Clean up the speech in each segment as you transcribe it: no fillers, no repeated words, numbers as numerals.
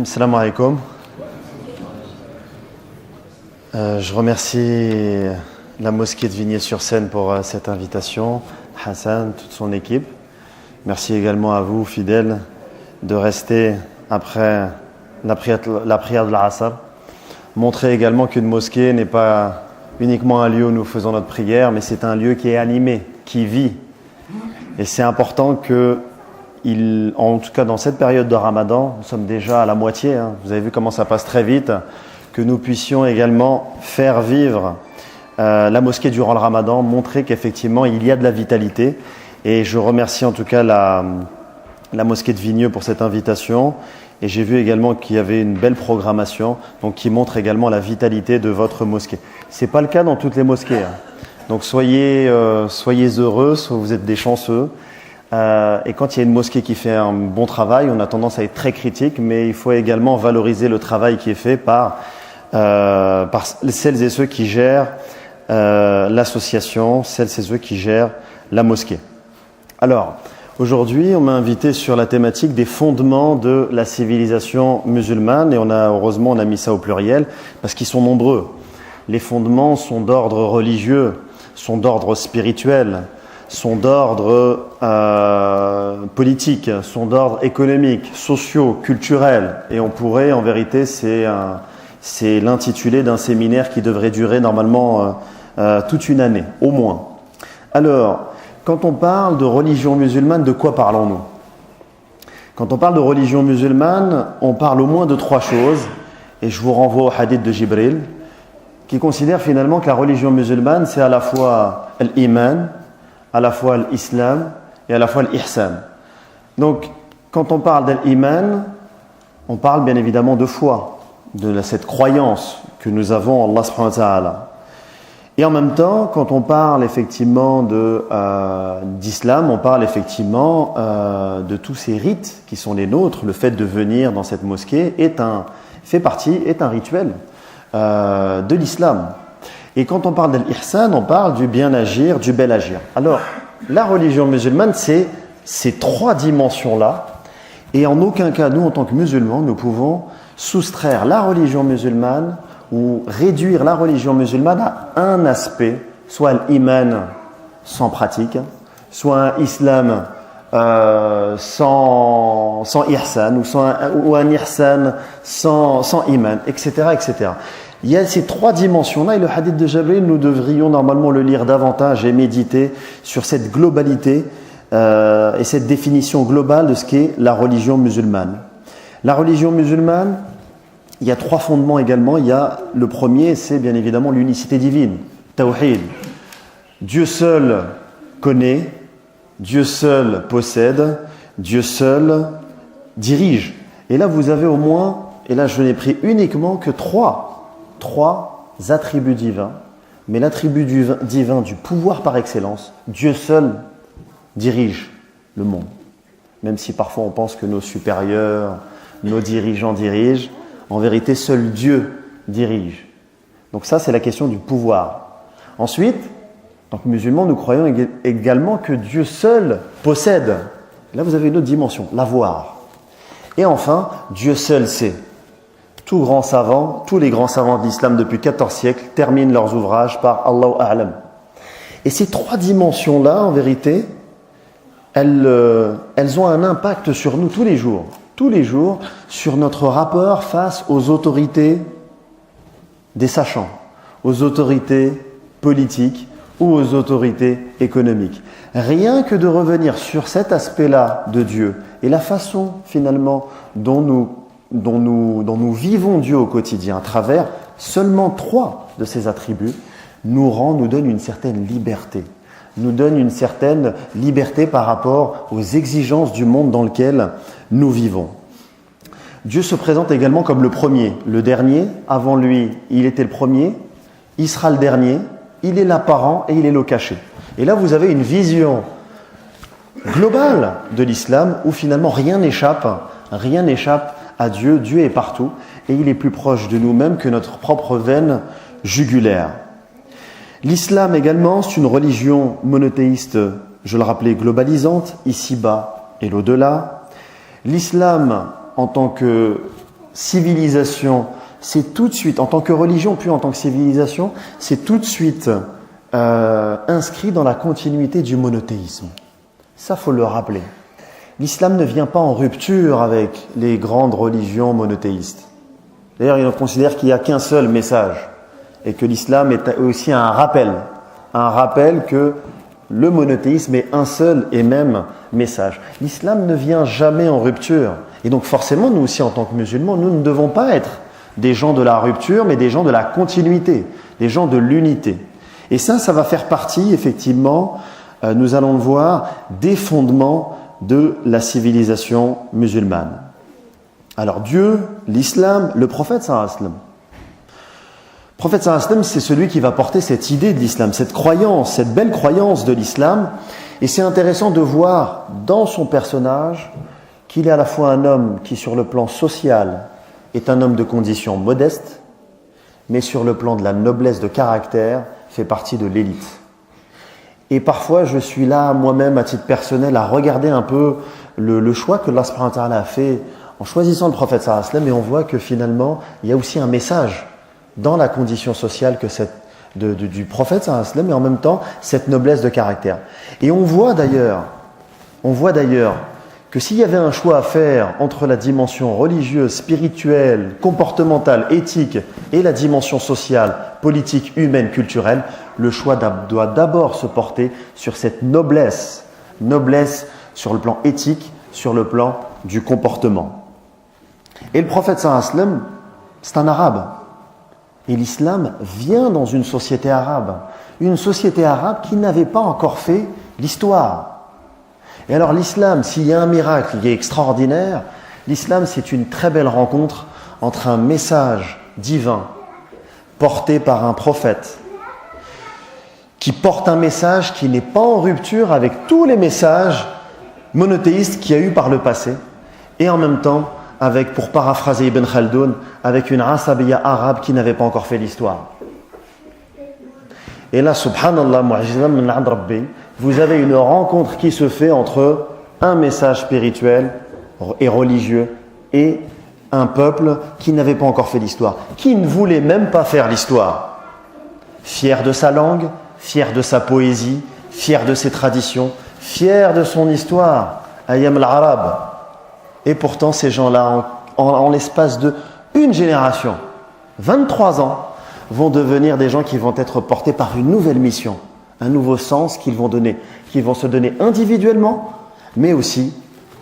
Salam alaikum. Je remercie la mosquée de Vigny-sur-Seine pour cette invitation, Hassan, toute son équipe. Merci également à vous, fidèles, de rester après la prière de l'Asr. Montrer également qu'une mosquée n'est pas uniquement un lieu où nous faisons notre prière, mais c'est un lieu qui est animé, qui vit. Et c'est important que, en tout cas dans cette période de Ramadan, nous sommes déjà à la moitié, vous avez vu comment ça passe très vite, que nous puissions également faire vivre la mosquée durant le Ramadan, montrer qu'effectivement il y a de la vitalité. Et je remercie en tout cas la mosquée de Vigneux pour cette invitation. Et j'ai vu également qu'il y avait une belle programmation, donc qui montre également la vitalité de votre mosquée. C'est pas le cas dans toutes les mosquées. Donc soyez heureux, vous êtes des chanceux. Et quand il y a une mosquée qui fait un bon travail, on a tendance à être très critique, mais il faut également valoriser le travail qui est fait par celles et ceux qui gèrent l'association, celles et ceux qui gèrent la mosquée. Alors, aujourd'hui, on m'a invité sur la thématique des fondements de la civilisation musulmane, et heureusement on a mis ça au pluriel, parce qu'ils sont nombreux. Les fondements sont d'ordre religieux, sont d'ordre spirituel, sont d'ordre politique, sont d'ordre économique, sociaux, culturel. Et on pourrait, en vérité, c'est l'intitulé d'un séminaire qui devrait durer normalement toute une année, au moins. Alors, quand on parle de religion musulmane, de quoi parlons-nous? Quand on parle de religion musulmane, on parle au moins de trois choses. Et je vous renvoie au hadith de Jibril, qui considère finalement que la religion musulmane, c'est à la fois l'iman, à la fois l'islam et à la fois l'ihsan. Donc, quand on parle de l'iman, on parle bien évidemment de foi, de cette croyance que nous avons en Allah subhanahu wa ta'ala. Et en même temps, quand on parle effectivement d'islam, on parle effectivement de tous ces rites qui sont les nôtres. Le fait de venir dans cette mosquée est un rituel de l'islam. Et quand on parle de l'ihsan, on parle du bien agir, du bel agir. Alors, la religion musulmane, c'est ces trois dimensions-là. Et en aucun cas, nous, en tant que musulmans, nous pouvons soustraire la religion musulmane ou réduire la religion musulmane à un aspect, soit l'iman sans pratique, soit un islam sans ihsan, ou un ihsan sans iman, etc., etc. Il y a ces trois dimensions-là, et le hadith de Jibril, nous devrions normalement le lire davantage et méditer sur cette globalité et cette définition globale de ce qu'est la religion musulmane. La religion musulmane, il y a trois fondements également. Le premier, c'est bien évidemment l'unicité divine, tawhid. Dieu seul connaît, Dieu seul possède, Dieu seul dirige. Et là, vous avez au moins, et là je n'ai pris uniquement que trois attributs divins, mais l'attribut divin du pouvoir par excellence, Dieu seul dirige le monde. Même si parfois on pense que nos supérieurs, nos dirigeants dirigent, en vérité, seul Dieu dirige. Donc ça, c'est la question du pouvoir. Ensuite, en tant que musulmans, nous croyons également que Dieu seul possède. Là, vous avez une autre dimension, l'avoir. Et enfin, Dieu seul sait. Tous les grands savants de l'islam depuis 14 siècles terminent leurs ouvrages par Allahu A'lam. Et ces trois dimensions-là, en vérité, elles ont un impact sur nous tous les jours, sur notre rapport face aux autorités des sachants, aux autorités politiques ou aux autorités économiques. Rien que de revenir sur cet aspect-là de Dieu et la façon finalement dont nous vivons Dieu au quotidien à travers seulement trois de ces attributs nous donne une certaine liberté. Nous donne une certaine liberté par rapport aux exigences du monde dans lequel nous vivons. Dieu se présente également comme le premier, le dernier. Avant lui, il était le premier, il sera le dernier, il est l'apparent et il est le caché. Et là, vous avez une vision globale de l'islam où finalement rien n'échappe à Dieu. Dieu est partout et il est plus proche de nous-mêmes que notre propre veine jugulaire. L'islam également, c'est une religion monothéiste, je le rappelais, globalisante, ici-bas et l'au-delà. L'islam, en tant que civilisation, c'est tout de suite, en tant que religion, puis en tant que civilisation, c'est tout de suite inscrit dans la continuité du monothéisme. Ça, faut le rappeler. L'islam ne vient pas en rupture avec les grandes religions monothéistes. D'ailleurs, ils considèrent qu'il n'y a qu'un seul message et que l'islam est aussi un rappel que le monothéisme est un seul et même message. L'islam ne vient jamais en rupture. Et donc forcément, nous aussi en tant que musulmans, nous ne devons pas être des gens de la rupture, mais des gens de la continuité, des gens de l'unité. Et ça va faire partie, effectivement, nous allons le voir, des fondements de la civilisation musulmane. Alors Dieu, l'islam, le prophète sallallahu alayhi wa sallam. Le prophète sallallahu alayhi wa sallam, c'est celui qui va porter cette idée de l'islam, cette croyance, cette belle croyance de l'islam. Et c'est intéressant de voir dans son personnage qu'il est à la fois un homme qui, sur le plan social, est un homme de condition modeste, mais sur le plan de la noblesse de caractère, fait partie de l'élite. Et parfois, je suis là, moi-même, à titre personnel, à regarder un peu le choix que Allah subhanahu wa ta'ala a fait en choisissant le prophète sallallahu alayhi wa sallam, et on voit que finalement, il y a aussi un message dans la condition sociale du prophète sallallahu alayhi wa sallam, et en même temps, cette noblesse de caractère. Et on voit d'ailleurs que s'il y avait un choix à faire entre la dimension religieuse, spirituelle, comportementale, éthique et la dimension sociale, politique, humaine, culturelle, le choix doit d'abord se porter sur cette noblesse sur le plan éthique, sur le plan du comportement. Et le prophète sallallahu alayhi wa sallam, c'est un arabe. Et l'islam vient dans une société arabe qui n'avait pas encore fait l'histoire. Et alors l'islam, s'il y a un miracle qui est extraordinaire, l'islam c'est une très belle rencontre entre un message divin porté par un prophète qui porte un message qui n'est pas en rupture avec tous les messages monothéistes qu'il y a eu par le passé, et en même temps avec, pour paraphraser Ibn Khaldoun, avec une asabiya arabe qui n'avait pas encore fait l'histoire. Et là, subhanallah, mu'jizatan min 'ind Rabbi, vous avez une rencontre qui se fait entre un message spirituel et religieux et un peuple qui n'avait pas encore fait l'histoire, qui ne voulait même pas faire l'histoire. Fier de sa langue, fier de sa poésie, fier de ses traditions, fier de son histoire, Ayyam al-Arab. Et pourtant, ces gens-là, en l'espace de une génération, 23 ans, vont devenir des gens qui vont être portés par une nouvelle mission, un nouveau sens qu'ils vont se donner individuellement, mais aussi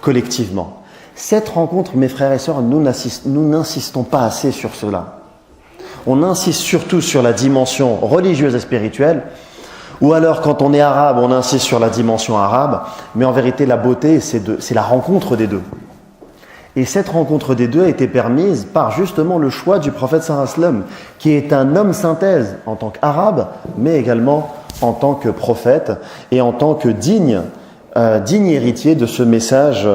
collectivement. Cette rencontre, mes frères et sœurs, nous n'insistons pas assez sur cela. On insiste surtout sur la dimension religieuse et spirituelle, ou alors quand on est arabe, on insiste sur la dimension arabe, mais en vérité, la beauté, c'est la rencontre des deux. Et cette rencontre des deux a été permise par justement le choix du prophète sallallahu alayhi wa sallam, qui est un homme synthèse en tant qu'arabe, mais également en tant que prophète et en tant que digne héritier de ce message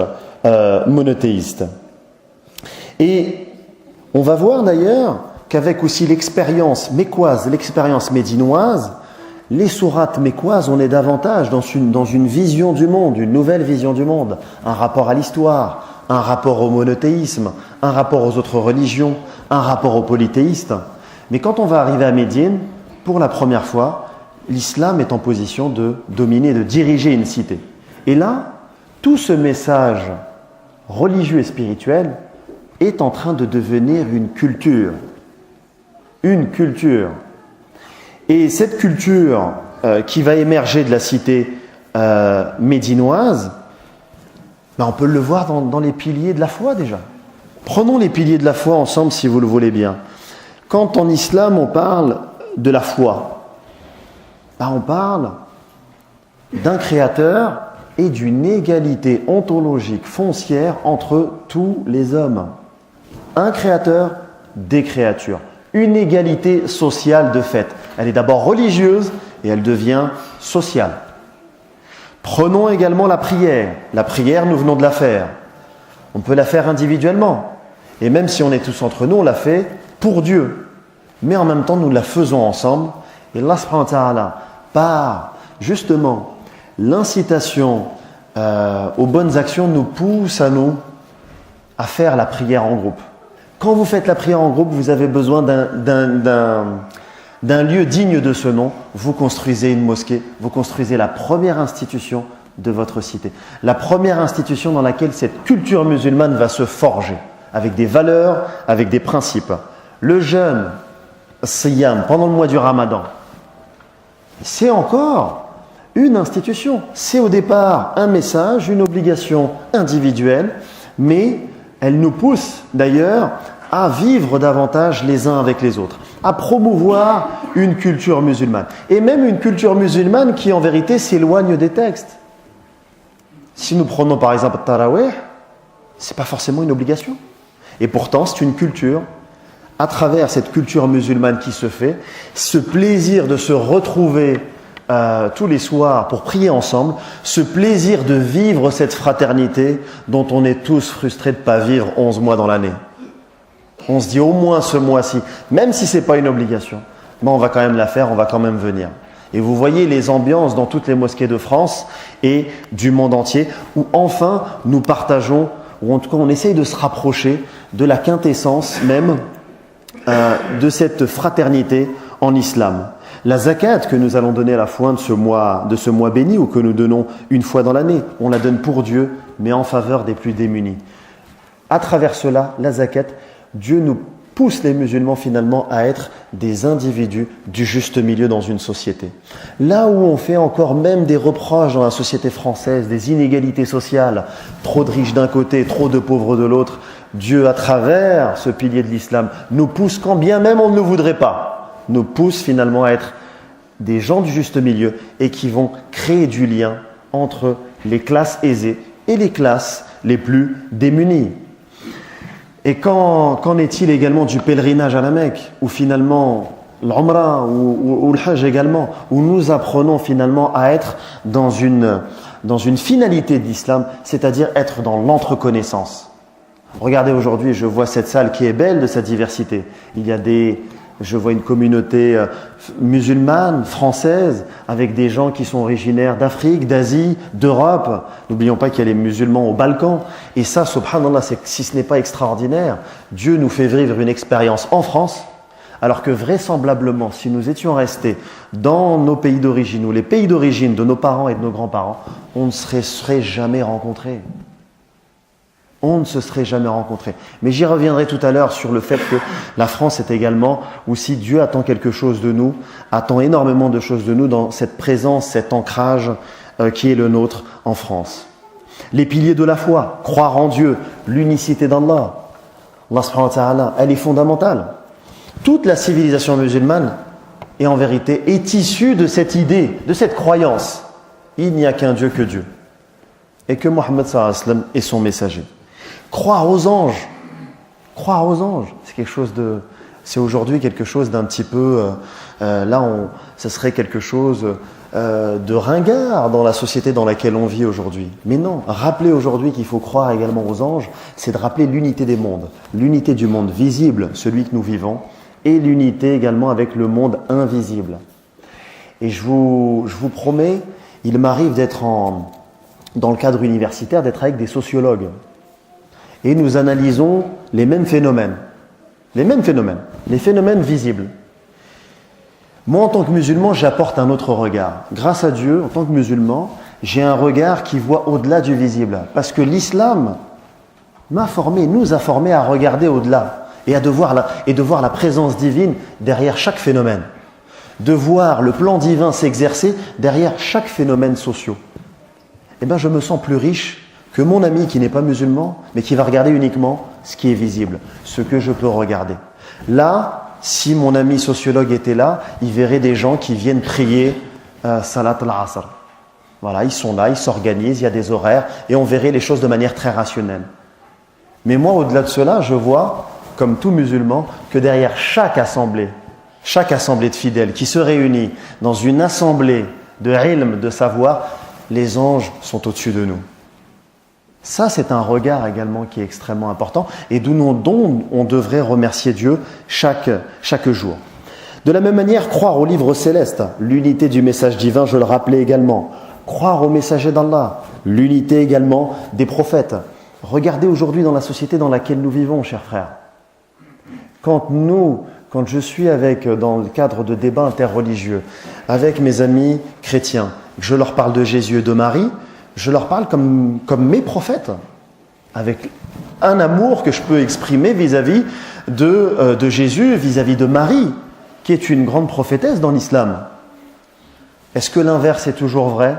monothéiste. Et on va voir d'ailleurs qu'avec aussi l'expérience mécoise, l'expérience médinoise, les sourates mécoises, on est davantage dans une vision du monde, une nouvelle vision du monde, un rapport à l'histoire, un rapport au monothéisme, un rapport aux autres religions, un rapport aux polythéistes. Mais quand on va arriver à Médine, pour la première fois, l'islam est en position de dominer, de diriger une cité. Et là, tout ce message religieux et spirituel est en train de devenir une culture. Une culture. Et cette culture qui va émerger de la cité médinoise, on peut le voir dans les piliers de la foi déjà. Prenons les piliers de la foi ensemble si vous le voulez bien. Quand en islam on parle de la foi, on parle d'un créateur et d'une égalité ontologique foncière entre tous les hommes. Un créateur, des créatures. Une égalité sociale de fait. Elle est d'abord religieuse et elle devient sociale. Prenons également la prière. La prière, nous venons de la faire. On peut la faire individuellement. Et même si on est tous entre nous, on la fait pour Dieu. Mais en même temps, nous la faisons ensemble. Et Allah subhanahu wa ta'ala, par justement l'incitation aux bonnes actions, nous pousse à nous à faire la prière en groupe. Quand vous faites la prière en groupe, vous avez besoin d'un lieu digne de ce nom. Vous construisez une mosquée, vous construisez la première institution de votre cité. La première institution dans laquelle cette culture musulmane va se forger, avec des valeurs, avec des principes. Le jeûne, siyam, pendant le mois du Ramadan, c'est encore une institution. C'est au départ un message, une obligation individuelle, mais elle nous pousse d'ailleurs à vivre davantage les uns avec les autres, à promouvoir une culture musulmane. Et même une culture musulmane qui en vérité s'éloigne des textes. Si nous prenons par exemple Tarawih, ce n'est pas forcément une obligation. Et pourtant, c'est une culture. À travers cette culture musulmane qui se fait, ce plaisir de se retrouver tous les soirs pour prier ensemble, ce plaisir de vivre cette fraternité dont on est tous frustrés de ne pas vivre 11 mois dans l'année. On se dit au moins ce mois-ci, même si ce n'est pas une obligation, on va quand même la faire, on va quand même venir. Et vous voyez les ambiances dans toutes les mosquées de France et du monde entier, où enfin nous partageons, ou en tout cas on essaye de se rapprocher de la quintessence même de cette fraternité en islam. La zakat que nous allons donner à la fin de ce mois béni, ou que nous donnons une fois dans l'année, on la donne pour Dieu, mais en faveur des plus démunis. À travers cela, la zakat, Dieu nous pousse les musulmans finalement à être des individus du juste milieu dans une société. Là où on fait encore même des reproches dans la société française, des inégalités sociales, trop de riches d'un côté, trop de pauvres de l'autre, Dieu, à travers ce pilier de l'islam, nous pousse, quand bien même on ne le voudrait pas, nous pousse finalement à être des gens du juste milieu et qui vont créer du lien entre les classes aisées et les classes les plus démunies. Et qu'en est-il également du pèlerinage à la Mecque, où finalement l'Umrah ou le Hajj également, où nous apprenons finalement à être dans une finalité de l'islam, c'est-à-dire être dans l'entreconnaissance. Regardez aujourd'hui, je vois cette salle qui est belle de sa diversité. Je vois une communauté musulmane, française, avec des gens qui sont originaires d'Afrique, d'Asie, d'Europe. N'oublions pas qu'il y a les musulmans aux Balkans. Et ça, subhanallah, si ce n'est pas extraordinaire, Dieu nous fait vivre une expérience en France, alors que vraisemblablement, si nous étions restés dans nos pays d'origine, ou les pays d'origine de nos parents et de nos grands-parents, on ne se serait jamais rencontrés. On ne se serait jamais rencontrés. Mais j'y reviendrai tout à l'heure sur le fait que la France est également, ou si Dieu attend quelque chose de nous, attend énormément de choses de nous dans cette présence, cet ancrage qui est le nôtre en France. Les piliers de la foi, croire en Dieu, l'unicité d'Allah, Allah subhanahu wa ta'ala, elle est fondamentale. Toute la civilisation musulmane, et en vérité, est issue de cette idée, de cette croyance. Il n'y a qu'un Dieu que Dieu. Et que Mohammed sallallahu alayhi wa sallam est son messager. Croire aux anges, c'est aujourd'hui quelque chose d'un petit peu, ça serait quelque chose de ringard dans la société dans laquelle on vit aujourd'hui. Mais non, rappeler aujourd'hui qu'il faut croire également aux anges, c'est de rappeler l'unité des mondes, l'unité du monde visible, celui que nous vivons, et l'unité également avec le monde invisible. Et je vous promets, il m'arrive d'être dans le cadre universitaire, d'être avec des sociologues. Et nous analysons les mêmes phénomènes, les phénomènes visibles. Moi, en tant que musulman, j'apporte un autre regard. Grâce à Dieu, en tant que musulman, j'ai un regard qui voit au-delà du visible. Parce que l'islam nous a formés à regarder au-delà et de voir la présence divine derrière chaque phénomène. De voir le plan divin s'exercer derrière chaque phénomène social. Eh bien, je me sens plus riche que mon ami qui n'est pas musulman, mais qui va regarder uniquement ce qui est visible, ce que je peux regarder. Là, si mon ami sociologue était là, il verrait des gens qui viennent prier Salat al-Asr. Voilà, ils sont là, ils s'organisent, il y a des horaires, et on verrait les choses de manière très rationnelle. Mais moi, au-delà de cela, je vois, comme tout musulman, que derrière chaque assemblée de fidèles qui se réunit dans une assemblée de ilm, de savoir, les anges sont au-dessus de nous. Ça, c'est un regard également qui est extrêmement important et dont on devrait remercier Dieu chaque jour. De la même manière, croire au livre céleste, l'unité du message divin, je le rappelais également. Croire au messager d'Allah, l'unité également des prophètes. Regardez aujourd'hui dans la société dans laquelle nous vivons, chers frères. Quand je suis dans le cadre de débats interreligieux, avec mes amis chrétiens, que je leur parle de Jésus et de Marie, je leur parle comme mes prophètes, avec un amour que je peux exprimer vis-à-vis de Jésus, vis-à-vis de Marie, qui est une grande prophétesse dans l'islam. Est-ce que l'inverse est toujours vrai?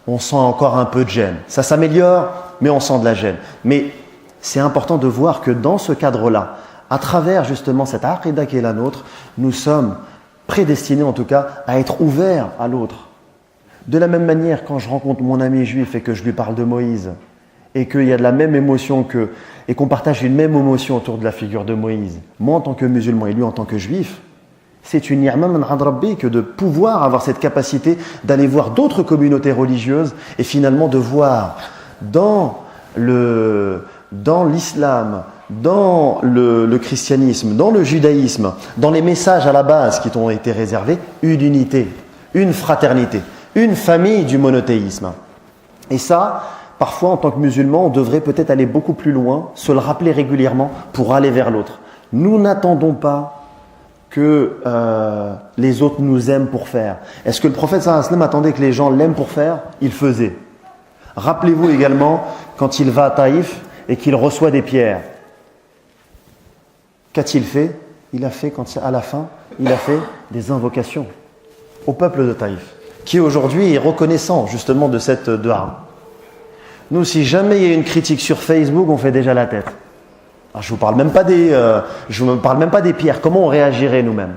On sent encore un peu de gêne. Ça s'améliore, mais on sent de la gêne. Mais c'est important de voir que dans ce cadre-là, à travers justement cette aqida qui est la nôtre, nous sommes prédestinés en tout cas à être ouverts à l'autre. De la même manière, quand je rencontre mon ami juif et que je lui parle de Moïse, et qu'il y a de la même émotion et qu'on partage une même émotion autour de la figure de Moïse, moi en tant que musulman et lui en tant que juif, c'est une ni'ma min 'ind Rabbi que de pouvoir avoir cette capacité d'aller voir d'autres communautés religieuses et finalement de voir dans l'islam, dans le christianisme, dans le judaïsme, dans les messages à la base qui t'ont été réservés, une unité, une fraternité, une famille du monothéisme. Et ça, parfois en tant que musulman, on devrait peut-être aller beaucoup plus loin, se le rappeler régulièrement pour aller vers l'autre. Nous n'attendons pas que les autres nous aiment pour faire. Est-ce que le prophète sallallahu alayhi wa sallam attendait que les gens l'aiment pour faire? Il faisait. Rappelez-vous également quand il va à Taïf et qu'il reçoit des pierres. Qu'a-t-il fait? Il a fait, à la fin, il a fait des invocations au peuple de Taïf, qui aujourd'hui est reconnaissant justement de cette dua. Nous, si jamais il y a une critique sur Facebook, on fait déjà la tête. Alors, je ne vous parle même pas des pierres. Comment on réagirait nous-mêmes?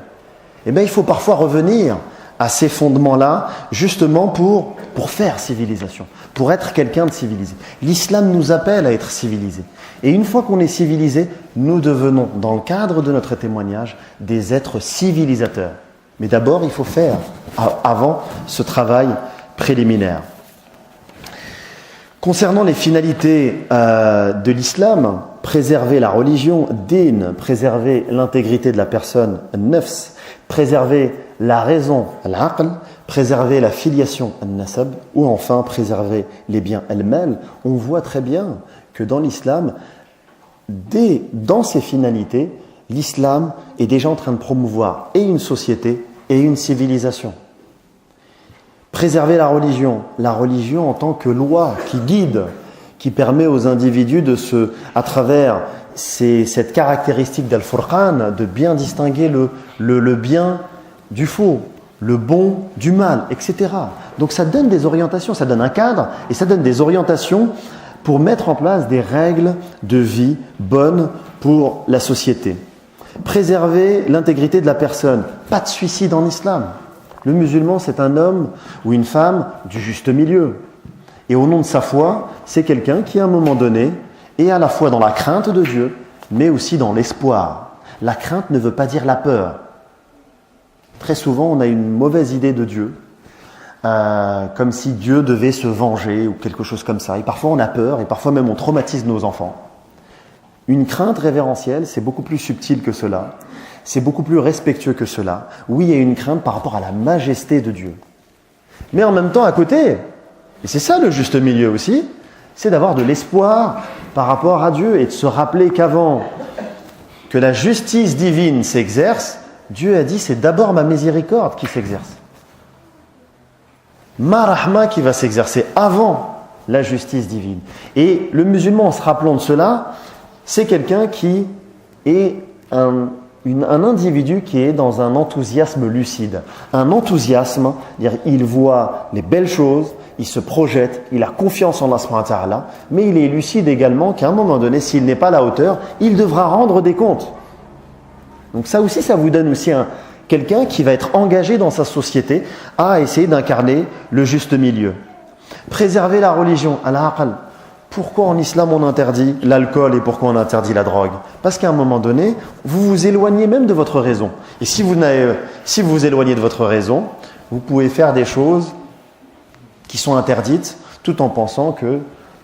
Eh bien, il faut parfois revenir à ces fondements-là, justement pour faire civilisation, pour être quelqu'un de civilisé. L'islam nous appelle à être civilisé. Et une fois qu'on est civilisé, nous devenons, dans le cadre de notre témoignage, des êtres civilisateurs. Mais d'abord, il faut faire, avant, ce travail préliminaire. Concernant les finalités de l'islam, préserver la religion, din, préserver l'intégrité de la personne, nafs, préserver la raison, al-aql, préserver la filiation, al-nasab, ou enfin préserver les biens, al-mal, on voit très bien que dans l'islam, dans ses finalités, l'islam est déjà en train de promouvoir et une société et une civilisation. Préserver la religion en tant que loi qui guide, qui permet aux individus à travers cette caractéristique d'Al-Furqan, de bien distinguer le bien du faux, le bon du mal, etc. Donc ça donne des orientations, ça donne un cadre et ça donne des orientations pour mettre en place des règles de vie bonnes pour la société. Préserver l'intégrité de la personne, pas de suicide en islam. Le musulman, c'est un homme ou une femme du juste milieu. Et au nom de sa foi, c'est quelqu'un qui, à un moment donné, est à la fois dans la crainte de Dieu, mais aussi dans l'espoir. La crainte ne veut pas dire la peur. Très souvent, on a une mauvaise idée de Dieu, comme si Dieu devait se venger ou quelque chose comme ça. Et parfois, on a peur, et parfois même, on traumatise nos enfants. Une crainte révérentielle, c'est beaucoup plus subtil que cela. C'est beaucoup plus respectueux que cela. Oui, il y a une crainte par rapport à la majesté de Dieu. Mais en même temps, à côté, et c'est ça le juste milieu aussi, c'est d'avoir de l'espoir par rapport à Dieu et de se rappeler qu'avant que la justice divine s'exerce, Dieu a dit c'est d'abord ma miséricorde qui s'exerce. Ma rahma qui va s'exercer avant la justice divine. Et le musulman, en se rappelant de cela, c'est quelqu'un qui est un individu qui est dans un enthousiasme lucide. Un enthousiasme, c'est-à-dire il voit les belles choses, il se projette, il a confiance en Allah subhanahu wa ta'ala, mais il est lucide également qu'à un moment donné, s'il n'est pas à la hauteur, il devra rendre des comptes. Donc ça aussi, ça vous donne aussi quelqu'un qui va être engagé dans sa société à essayer d'incarner le juste milieu. Préserver la religion, al-aql. Pourquoi en islam on interdit l'alcool et pourquoi on interdit la drogue? Parce qu'à un moment donné, vous vous éloignez même de votre raison. Et si vous vous éloignez de votre raison, vous pouvez faire des choses qui sont interdites tout en pensant que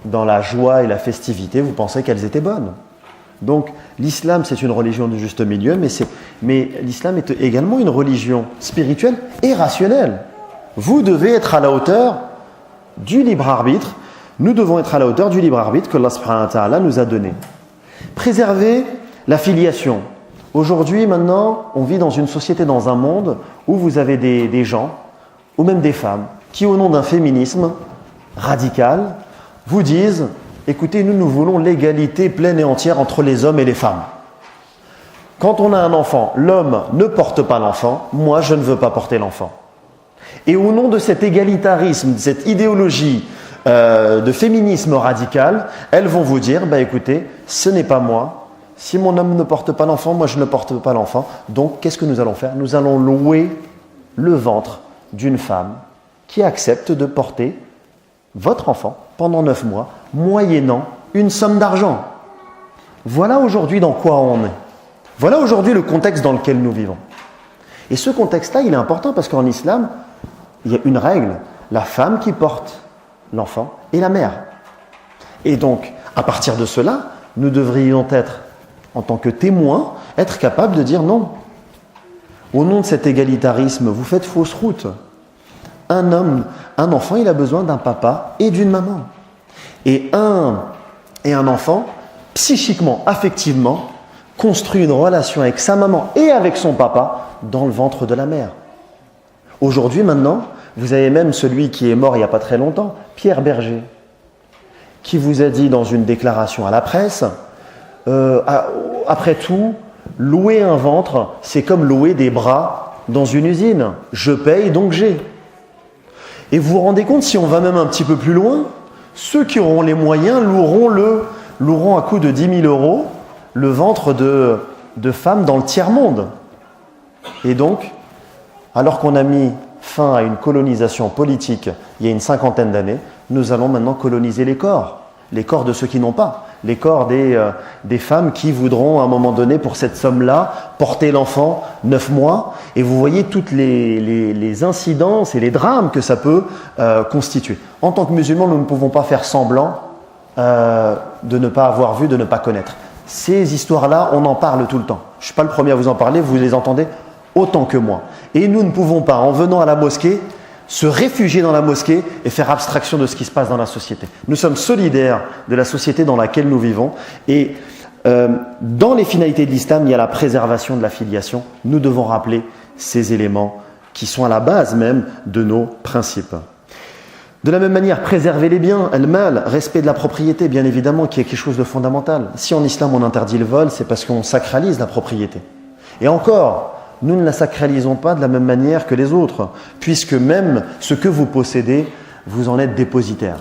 dans la joie et la festivité, vous pensez qu'elles étaient bonnes. Donc l'islam, c'est une religion du juste milieu, mais l'islam est également une religion spirituelle et rationnelle. Vous devez être à la hauteur du libre arbitre. Nous devons être à la hauteur du libre arbitre que Allah subhanahu wa ta'ala nous a donné. Préserver la filiation. Aujourd'hui, maintenant, on vit dans une société, dans un monde où vous avez des gens, ou même des femmes, qui au nom d'un féminisme radical, vous disent « Écoutez, nous voulons l'égalité pleine et entière entre les hommes et les femmes. Quand on a un enfant, l'homme ne porte pas l'enfant, moi je ne veux pas porter l'enfant. » Et au nom de cet égalitarisme, de cette idéologie de féminisme radical, elles vont vous dire « Écoutez, ce n'est pas moi. Si mon homme ne porte pas l'enfant, moi je ne porte pas l'enfant. Donc qu'est-ce que nous allons faire? Nous allons louer le ventre d'une femme qui accepte de porter votre enfant pendant 9 mois, moyennant une somme d'argent. » Voilà aujourd'hui dans quoi on est. Voilà aujourd'hui le contexte dans lequel nous vivons. Et ce contexte-là, il est important parce qu'en islam, il y a une règle, la femme qui porte l'enfant et la mère. Et donc, à partir de cela, nous devrions être, en tant que témoins, être capables de dire non. Au nom de cet égalitarisme, vous faites fausse route. Un homme, un enfant, il a besoin d'un papa et d'une maman. Et un enfant, psychiquement, affectivement, construit une relation avec sa maman et avec son papa dans le ventre de la mère. Aujourd'hui, maintenant, vous avez même celui qui est mort il n'y a pas très longtemps, Pierre Berger, qui vous a dit dans une déclaration à la presse, après tout, louer un ventre, c'est comme louer des bras dans une usine. Je paye, donc j'ai. Et vous vous rendez compte, si on va même un petit peu plus loin, ceux qui auront les moyens loueront à coût de 10 000 euros le ventre de femmes dans le tiers-monde. Et donc, alors qu'on a mis fin à une colonisation politique il y a une 50aine d'années, nous allons maintenant coloniser les corps de ceux qui n'ont pas, les corps des femmes qui voudront à un moment donné, pour cette somme-là, porter l'enfant 9 mois. Et vous voyez toutes les incidences et les drames que ça peut constituer. En tant que musulmans, nous ne pouvons pas faire semblant de ne pas avoir vu, de ne pas connaître. Ces histoires-là, on en parle tout le temps. Je ne suis pas le premier à vous en parler, vous les entendez autant que moi. Et nous ne pouvons pas, en venant à la mosquée, se réfugier dans la mosquée et faire abstraction de ce qui se passe dans la société. Nous sommes solidaires de la société dans laquelle nous vivons. Et dans les finalités de l'islam, il y a la préservation de la filiation. Nous devons rappeler ces éléments qui sont à la base même de nos principes. De la même manière, préserver les biens, al-mal, respect de la propriété, bien évidemment, qui est quelque chose de fondamental. Si en islam on interdit le vol, c'est parce qu'on sacralise la propriété. Et encore, nous ne la sacralisons pas de la même manière que les autres, puisque même ce que vous possédez, vous en êtes dépositaire.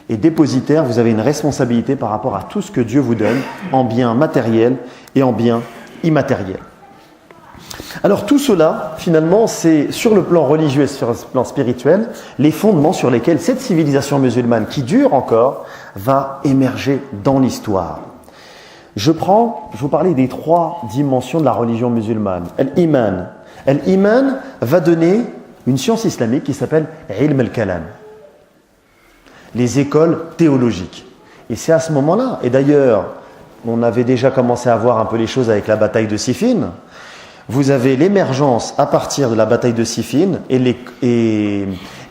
Et dépositaire, vous avez une responsabilité par rapport à tout ce que Dieu vous donne, en biens matériels et en biens immatériels. Alors tout cela, finalement, c'est sur le plan religieux et sur le plan spirituel, les fondements sur lesquels cette civilisation musulmane, qui dure encore, va émerger dans l'histoire. Je vous parlais des 3 dimensions de la religion musulmane. Al-Iman. Al-Iman va donner une science islamique qui s'appelle Ilm al-Kalam. Les écoles théologiques. Et c'est à ce moment-là, et d'ailleurs, on avait déjà commencé à voir un peu les choses avec la bataille de Siffin. Vous avez l'émergence à partir de la bataille de Siffin et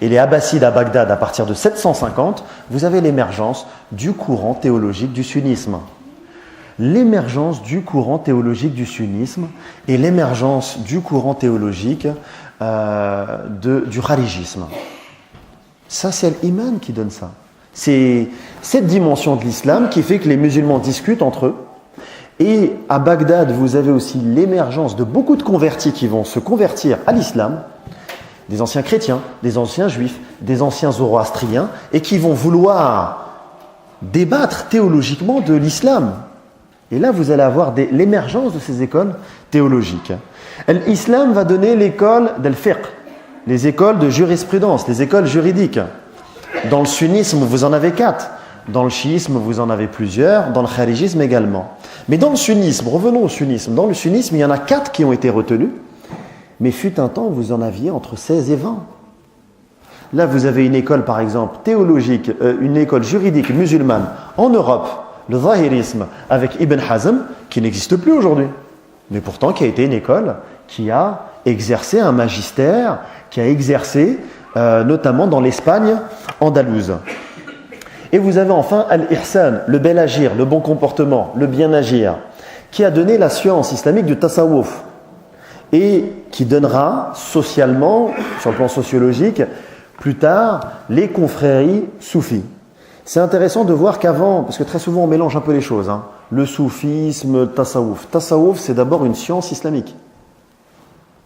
les Abbassides à Bagdad à partir de 750, vous avez l'émergence du courant théologique du sunnisme. L'émergence du courant théologique du sunnisme et l'émergence du courant théologique du kharijisme. Ça, c'est l'Iman qui donne ça. C'est cette dimension de l'islam qui fait que les musulmans discutent entre eux. Et à Bagdad, vous avez aussi l'émergence de beaucoup de convertis qui vont se convertir à l'islam, des anciens chrétiens, des anciens juifs, des anciens zoroastriens, et qui vont vouloir débattre théologiquement de l'islam. Et là, vous allez avoir l'émergence de ces écoles théologiques. L'islam va donner l'école d'al-fiqh, les écoles de jurisprudence, les écoles juridiques. Dans le sunnisme, vous en avez 4. Dans le chiisme, vous en avez plusieurs. Dans le kharijisme également. Mais dans le sunnisme, revenons au sunnisme. Dans le sunnisme, il y en a 4 qui ont été retenus. Mais fut un temps, vous en aviez entre 16 et 20. Là, vous avez une école, par exemple, théologique, une école juridique musulmane en Europe, le zahirisme, avec Ibn Hazm, qui n'existe plus aujourd'hui. Mais pourtant, qui a été une école qui a exercé un magistère, qui a exercé notamment dans l'Espagne andalouse. Et vous avez enfin al-ihsan, le bel agir, le bon comportement, le bien agir, qui a donné la science islamique du tasawwuf et qui donnera socialement, sur le plan sociologique, plus tard, les confréries soufis. C'est intéressant de voir qu'avant, parce que très souvent on mélange un peu les choses, le soufisme, le tasawwuf. Tasawwuf, c'est d'abord une science islamique.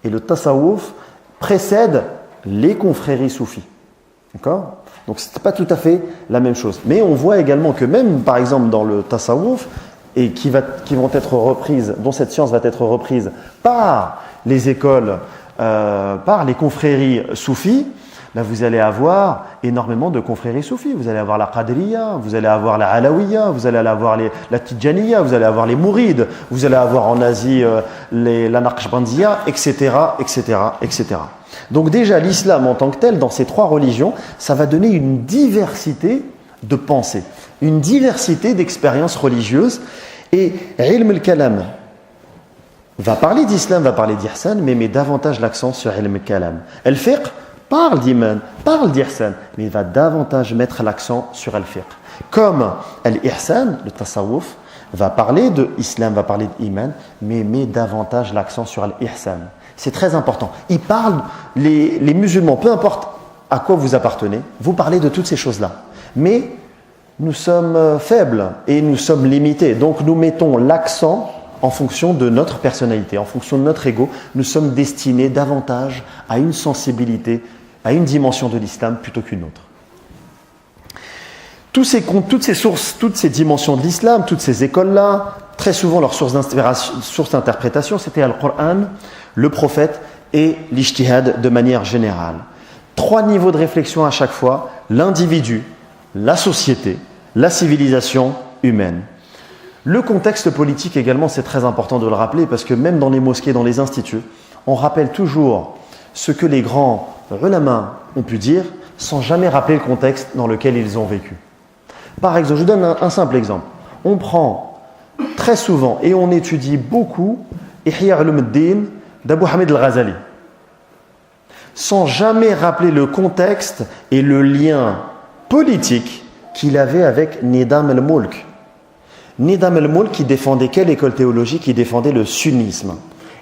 Et le tasawwuf précède les confréries soufis. D'accord ? Donc ce n'est pas tout à fait la même chose. Mais on voit également que même, par exemple, dans le tasawwuf, et qui vont être reprises, dont cette science va être reprise par les écoles, par les confréries soufis, là vous allez avoir énormément de confréries soufis. Vous allez avoir la Qadriya, vous allez avoir la Alawiya, vous allez avoir la Tidjaniya, vous allez avoir les Mourides, vous allez avoir en Asie la Naqshbandiya, etc., etc., etc. Donc déjà l'islam en tant que tel, dans ces trois religions, ça va donner une diversité de pensées, une diversité d'expériences religieuses. Et ilm al-kalam va parler d'islam, va parler d'ihsan, mais met davantage l'accent sur ilm al-kalam. Al-fiqh parle d'iman, parle d'ihsan, mais il va davantage mettre l'accent sur al-fiqh. Comme al-ihsan, le tasawwuf, va parler de islam, va parler d'iman, mais met davantage l'accent sur al-ihsan. C'est très important. Il parle, les musulmans, peu importe à quoi vous appartenez, vous parlez de toutes ces choses-là. Mais nous sommes faibles et nous sommes limités. Donc nous mettons l'accent en fonction de notre personnalité, en fonction de notre ego. Nous sommes destinés davantage à une sensibilité, à une dimension de l'islam plutôt qu'une autre. Toutes ces sources, toutes ces dimensions de l'islam, toutes ces écoles-là, très souvent leur source d'interprétation, c'était Al-Qur'an, le prophète et l'ijtihad de manière générale. 3 niveaux de réflexion à chaque fois, l'individu, la société, la civilisation humaine. Le contexte politique également, c'est très important de le rappeler parce que même dans les mosquées, dans les instituts, on rappelle toujours ce que les grands ulama ont pu dire sans jamais rappeler le contexte dans lequel ils ont vécu. Par exemple, je donne un simple exemple. On prend très souvent et on étudie beaucoup Ihya Ulumuddin d'Abu Hamid al-Ghazali, sans jamais rappeler le contexte et le lien politique qu'il avait avec Nidam al-Mulk. Nidam al-Mulk qui défendait quelle école théologique? Qui défendait le sunnisme.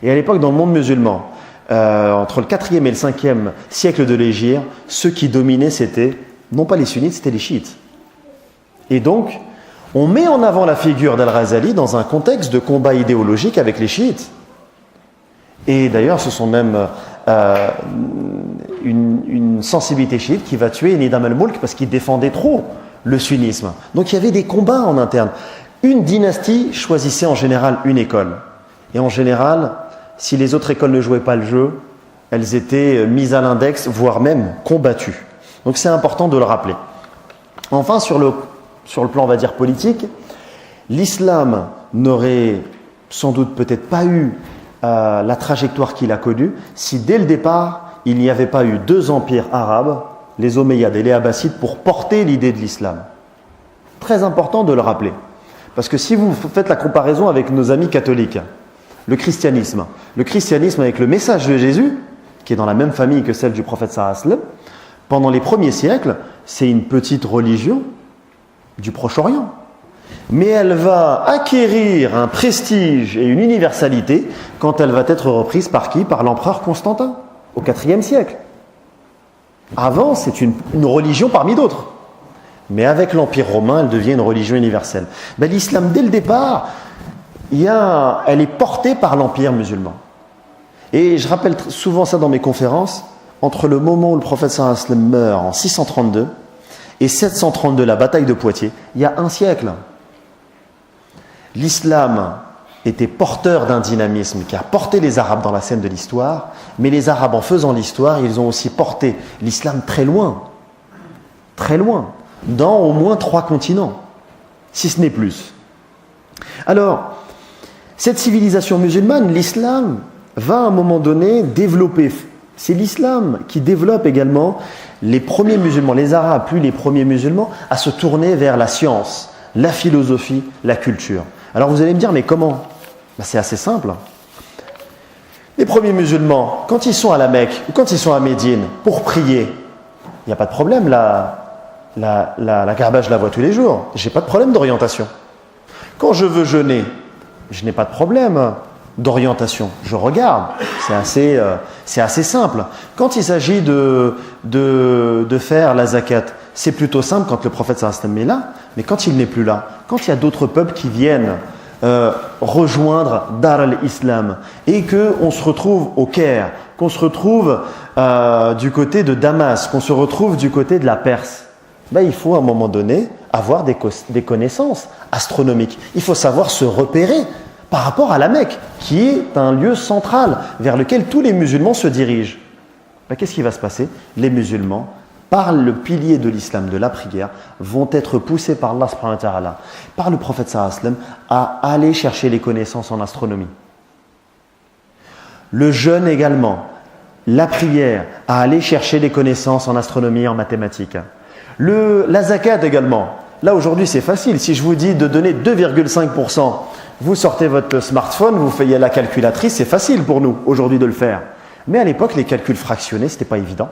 Et à l'époque, dans le monde musulman, entre le 4e et le 5e siècle de l'Hégire, ceux qui dominaient, c'était non pas les sunnites, c'était les chiites. Et donc, on met en avant la figure d'Al-Ghazali dans un contexte de combat idéologique avec les chiites. Et d'ailleurs, ce sont même une sensibilité chiite qui va tuer Nidam al-Mulk parce qu'il défendait trop le sunnisme. Donc il y avait des combats en interne. Une dynastie choisissait en général une école. Et en général, si les autres écoles ne jouaient pas le jeu, elles étaient mises à l'index, voire même combattues. Donc c'est important de le rappeler. Enfin, sur le plan, on va dire, politique, l'islam n'aurait sans doute peut-être pas eu la trajectoire qu'il a connue si dès le départ, il n'y avait pas eu 2 empires arabes, les Omeyyades et les Abbassides, pour porter l'idée de l'islam. Très important de le rappeler. Parce que si vous faites la comparaison avec nos amis catholiques, le christianisme avec le message de Jésus, qui est dans la même famille que celle du prophète sallallahu alayhi wa sallam, pendant les premiers siècles, c'est une petite religion du Proche-Orient. Mais elle va acquérir un prestige et une universalité quand elle va être reprise par qui? Par l'empereur Constantin, au IVe siècle. Avant, c'est une religion parmi d'autres. Mais avec l'Empire romain, elle devient une religion universelle. L'islam, dès le départ, elle est portée par l'Empire musulman. Et je rappelle souvent ça dans mes conférences, entre le moment où le prophète sallallahu alayhi wa sallam meurt en 632 et 732, la bataille de Poitiers, il y a 1 siècle. L'islam était porteur d'un dynamisme qui a porté les Arabes dans la scène de l'histoire, mais les Arabes, en faisant l'histoire, ils ont aussi porté l'islam très loin, dans au moins 3 continents, si ce n'est plus. Alors, cette civilisation musulmane, l'islam, va à un moment donné développer. C'est l'islam qui développe également les premiers musulmans, les Arabes, puis les premiers musulmans, à se tourner vers la science, la philosophie, la culture. Alors vous allez me dire, mais comment? C'est assez simple. Les premiers musulmans, quand ils sont à la Mecque ou quand ils sont à Médine pour prier, il n'y a pas de problème là. la Kaaba, je la vois tous les jours. J'ai pas de problème d'orientation. Quand je veux jeûner, je n'ai pas de problème d'orientation. Je regarde. C'est assez simple. Quand il s'agit de faire la zakat, c'est plutôt simple quand le prophète sallallahu alayhi wa sallam est là. Mais quand il n'est plus là, quand il y a d'autres peuples qui viennent rejoindre Dar al-Islam et qu'on se retrouve au Caire, qu'on se retrouve du côté de Damas, qu'on se retrouve du côté de la Perse, il faut à un moment donné avoir des connaissances astronomiques. Il faut savoir se repérer par rapport à la Mecque, qui est un lieu central vers lequel tous les musulmans se dirigent. Qu'est-ce qui va se passer? Les musulmans, par le pilier de l'islam, de la prière, vont être poussés par Allah subhanahu wa ta'ala, par le prophète sallallahu alayhi wa sallam, à aller chercher les connaissances en astronomie. Le jeûne également, la prière, à aller chercher les connaissances en astronomie et en mathématiques. La zakat également. Là aujourd'hui c'est facile, si je vous dis de donner 2,5%, vous sortez votre smartphone, vous faites la calculatrice, c'est facile pour nous aujourd'hui de le faire. Mais à l'époque les calculs fractionnés, c'était pas évident.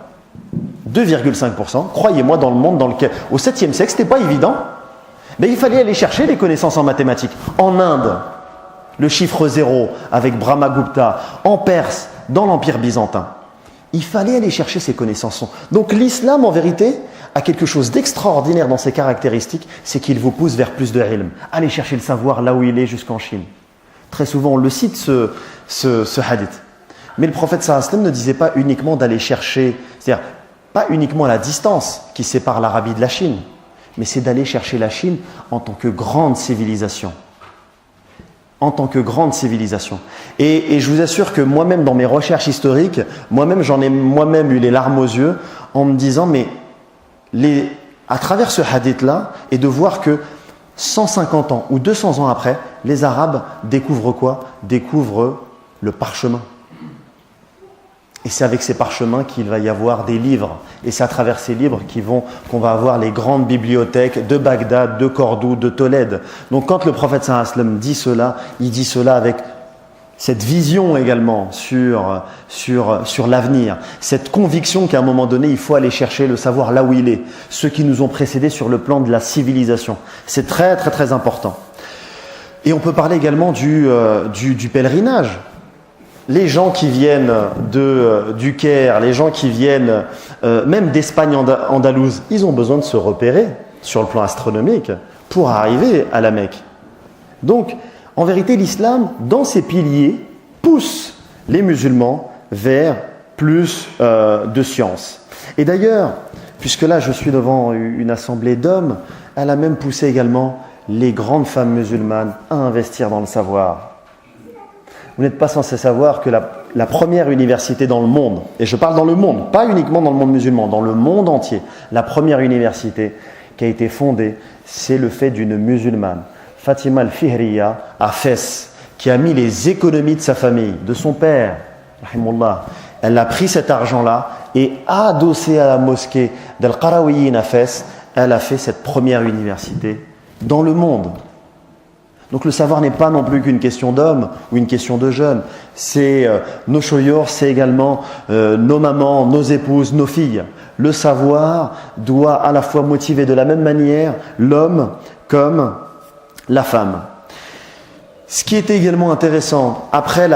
2,5%, croyez-moi, dans le monde au 7e siècle, c'était pas évident. Mais il fallait aller chercher les connaissances en mathématiques. En Inde, le chiffre 0 avec Brahmagupta, en Perse, dans l'Empire byzantin. Il fallait aller chercher ces connaissances. Donc l'islam, en vérité, a quelque chose d'extraordinaire dans ses caractéristiques, c'est qu'il vous pousse vers plus de ilm. Allez chercher le savoir là où il est, jusqu'en Chine. Très souvent, on le cite, ce hadith. Mais le prophète sallallahu alayhi wa sallam ne disait pas uniquement d'aller chercher, c'est-à-dire pas uniquement la distance qui sépare l'Arabie de la Chine, mais c'est d'aller chercher la Chine en tant que grande civilisation. En tant que grande civilisation. Et je vous assure que moi-même, dans mes recherches historiques, j'en ai eu les larmes aux yeux en me disant, mais à travers ce hadith-là, et de voir que 150 ans ou 200 ans après, les Arabes découvrent quoi? Découvrent le parchemin. Et c'est avec ces parchemins qu'il va y avoir des livres. Et c'est à travers ces livres qu'on va avoir les grandes bibliothèques de Bagdad, de Cordoue, de Tolède. Donc quand le prophète sallallahu alayhi wa sallam dit cela, il dit cela avec cette vision également sur l'avenir. Cette conviction qu'à un moment donné, il faut aller chercher le savoir là où il est. Ceux qui nous ont précédés sur le plan de la civilisation. C'est très très très important. Et on peut parler également du pèlerinage. Les gens qui viennent du Caire, les gens qui viennent même d'Espagne andalouse, ils ont besoin de se repérer sur le plan astronomique pour arriver à la Mecque. Donc, en vérité, l'islam, dans ses piliers, pousse les musulmans vers plus de science. Et d'ailleurs, puisque là je suis devant une assemblée d'hommes, elle a même poussé également les grandes femmes musulmanes à investir dans le savoir. Vous n'êtes pas censé savoir que la première université dans le monde, et je parle dans le monde, pas uniquement dans le monde musulman, dans le monde entier, la première université qui a été fondée, c'est le fait d'une musulmane, Fatima al-Fihriya, à Fès, qui a mis les économies de sa famille, de son père, rahimullah. Elle a pris cet argent-là et adossé à la mosquée d'Al-Qarawiyyin à Fès, elle a fait cette première université dans le monde. Donc le savoir n'est pas non plus qu'une question d'hommes ou une question de jeunes. C'est nos choyours, c'est également nos mamans, nos épouses, nos filles. Le savoir doit à la fois motiver de la même manière l'homme comme la femme. Ce qui était également intéressant, après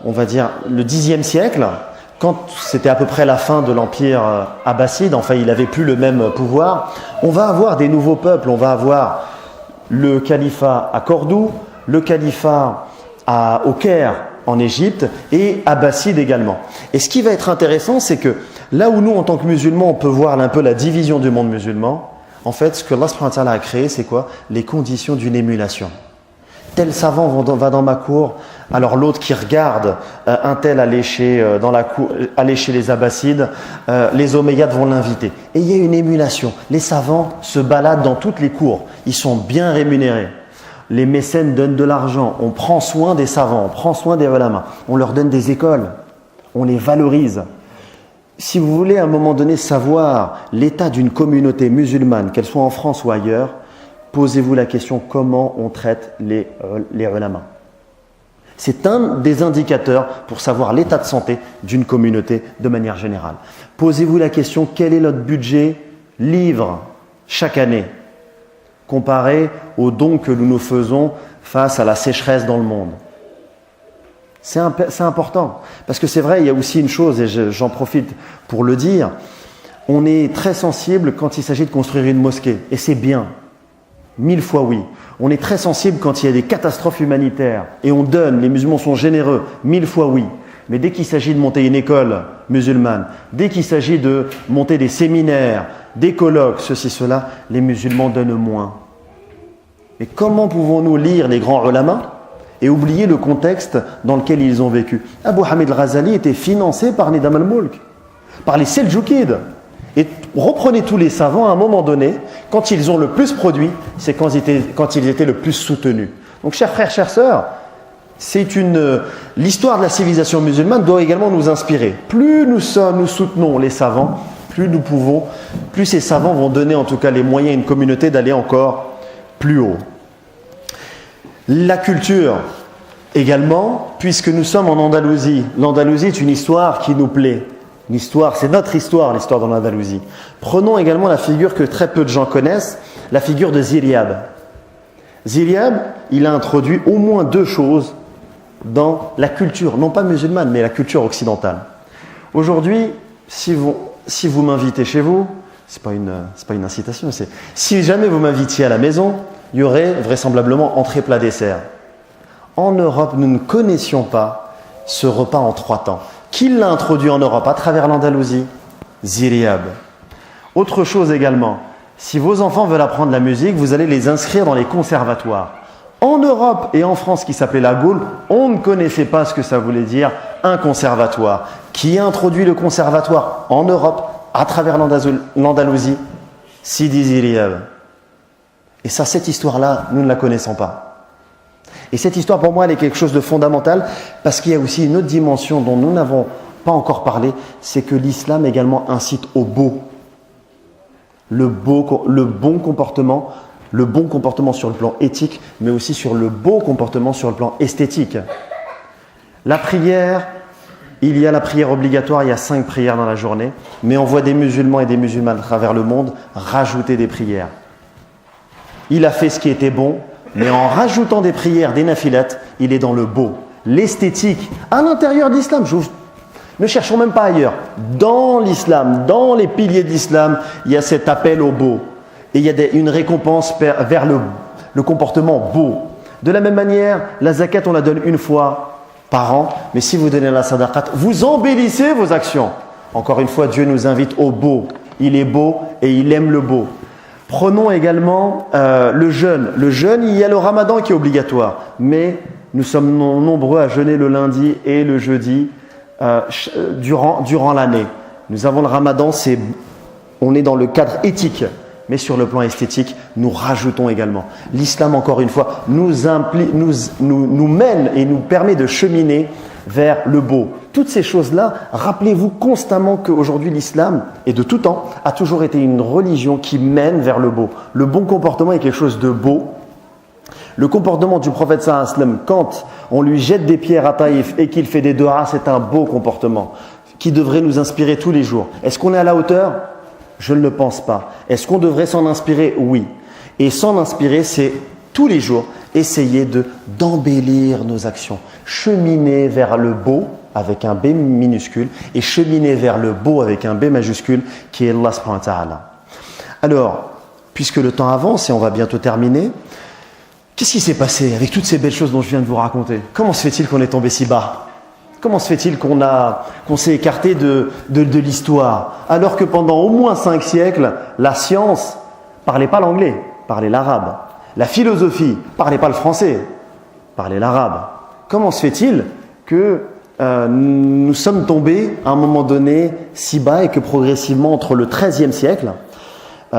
on va dire le Xe siècle, quand c'était à peu près la fin de l'empire abbasside, enfin il n'avait plus le même pouvoir, on va avoir des nouveaux peuples, on va avoir le califat à Cordoue, le califat au Caire en Égypte et abbasside également. Et ce qui va être intéressant, c'est que là où nous en tant que musulmans on peut voir un peu la division du monde musulman, en fait ce que Allah subhanahu wa ta'ala a créé, c'est quoi? Les conditions d'une émulation. Tel savant va dans ma cour, alors l'autre qui regarde un tel aller chez les Abbassides, les Omeyyades vont l'inviter. Et il y a une émulation. Les savants se baladent dans toutes les cours. Ils sont bien rémunérés. Les mécènes donnent de l'argent. On prend soin des savants, on prend soin des ulama. On leur donne des écoles. On les valorise. Si vous voulez à un moment donné savoir l'état d'une communauté musulmane, qu'elle soit en France ou ailleurs, posez-vous la question comment on traite les ulama. C'est un des indicateurs pour savoir l'état de santé d'une communauté de manière générale. Posez-vous la question, quel est notre budget livre chaque année comparé aux dons que nous nous faisons face à la sécheresse dans le monde? C'est important. Parce que c'est vrai, il y a aussi une chose, et j'en profite pour le dire, on est très sensible quand il s'agit de construire une mosquée. Et c'est bien. 1000 fois oui. On est très sensible quand il y a des catastrophes humanitaires. Et on donne, les musulmans sont généreux. 1000 fois oui. Mais dès qu'il s'agit de monter une école musulmane, dès qu'il s'agit de monter des séminaires, des colloques, ceci, cela, les musulmans donnent moins. Mais comment pouvons-nous lire les grands ulama et oublier le contexte dans lequel ils ont vécu? Abu Hamid al-Ghazali était financé par Nidam al-Mulk, par les Seljoukides. Et reprenez tous les savants, à un moment donné, quand ils ont le plus produit, c'est quand ils étaient le plus soutenus. Donc, chers frères, chères sœurs, l'histoire de la civilisation musulmane doit également nous inspirer. Plus nous soutenons les savants, plus ces savants vont donner en tout cas les moyens à une communauté d'aller encore plus haut. La culture également, puisque nous sommes en Andalousie. L'Andalousie est une histoire qui nous plaît. C'est notre histoire, l'histoire de l'Andalousie. Prenons également la figure que très peu de gens connaissent, la figure de Ziryab. Ziryab, il a introduit au moins 2 choses dans la culture, non pas musulmane, mais la culture occidentale. Aujourd'hui, si vous m'invitez chez vous, c'est pas une incitation, si jamais vous m'invitiez à la maison, il y aurait vraisemblablement entrée, plat, dessert. En Europe, nous ne connaissions pas ce repas en 3 temps. Qui l'a introduit en Europe à travers l'Andalousie? Ziryab. Autre chose également, si vos enfants veulent apprendre la musique, vous allez les inscrire dans les conservatoires. En Europe et en France, qui s'appelait la Gaule, on ne connaissait pas ce que ça voulait dire un conservatoire. Qui a introduit le conservatoire en Europe à travers l'Andalousie? Sidi Ziryab. Et ça, cette histoire-là, nous ne la connaissons pas. Et cette histoire, pour moi, elle est quelque chose de fondamental parce qu'il y a aussi une autre dimension dont nous n'avons pas encore parlé, c'est que l'islam également incite au beau. Le bon comportement sur le plan éthique, mais aussi sur le beau comportement sur le plan esthétique. La prière, il y a la prière obligatoire, il y a 5 prières dans la journée, mais on voit des musulmans et des musulmanes à travers le monde rajouter des prières. Il a fait ce qui était bon, mais en rajoutant des prières, des nafilates, il est dans le beau, l'esthétique, à l'intérieur de l'islam. Ne cherchons même pas ailleurs. Dans l'islam, dans les piliers de l'islam, il y a cet appel au beau. Et il y a une récompense vers le comportement beau. De la même manière, la zakat, on la donne une fois par an, mais si vous donnez la sadaqat, vous embellissez vos actions. Encore une fois, Dieu nous invite au beau. Il est beau et il aime le beau. Prenons également le jeûne. Le jeûne, il y a le ramadan qui est obligatoire, mais nous sommes nombreux à jeûner le lundi et le jeudi durant l'année. Nous avons le ramadan, on est dans le cadre éthique, mais sur le plan esthétique, nous rajoutons également. L'islam, encore une fois, nous mène et nous permet de cheminer vers le beau. Toutes ces choses-là, rappelez-vous constamment qu'aujourd'hui l'islam, et de tout temps, a toujours été une religion qui mène vers le beau. Le bon comportement est quelque chose de beau. Le comportement du prophète sallallahu alayhi wa sallam, quand on lui jette des pierres à Taïf et qu'il fait des du'as, c'est un beau comportement qui devrait nous inspirer tous les jours. Est-ce qu'on est à la hauteur? Je ne le pense pas. Est-ce qu'on devrait s'en inspirer? Oui. Et s'en inspirer, c'est tous les jours essayer d'embellir nos actions, cheminer vers le beau avec un B minuscule et cheminer vers le beau avec un B majuscule qui est Allah subhanahu wa ta'ala. Alors, puisque le temps avance et on va bientôt terminer, qu'est-ce qui s'est passé avec toutes ces belles choses dont je viens de vous raconter? Comment se fait-il qu'on est tombé si bas? Comment se fait-il qu'on s'est écarté de l'histoire alors que pendant au moins 5 siècles, la science parlait pas l'anglais, parlait l'arabe. La philosophie parlait pas le français, parlait l'arabe. Comment se fait-il que nous sommes tombés à un moment donné si bas et que progressivement entre le XIIIe siècle, on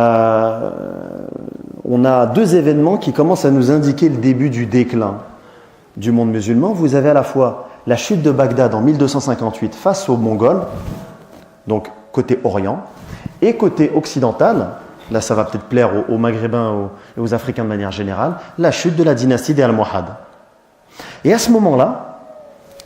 a 2 événements qui commencent à nous indiquer le début du déclin du monde musulman. Vous avez à la fois la chute de Bagdad en 1258 face aux Mongols, donc côté orient, et côté occidental, là ça va peut-être plaire aux Maghrébins et aux Africains de manière générale, la chute de la dynastie des Almohades. Et à ce moment-là,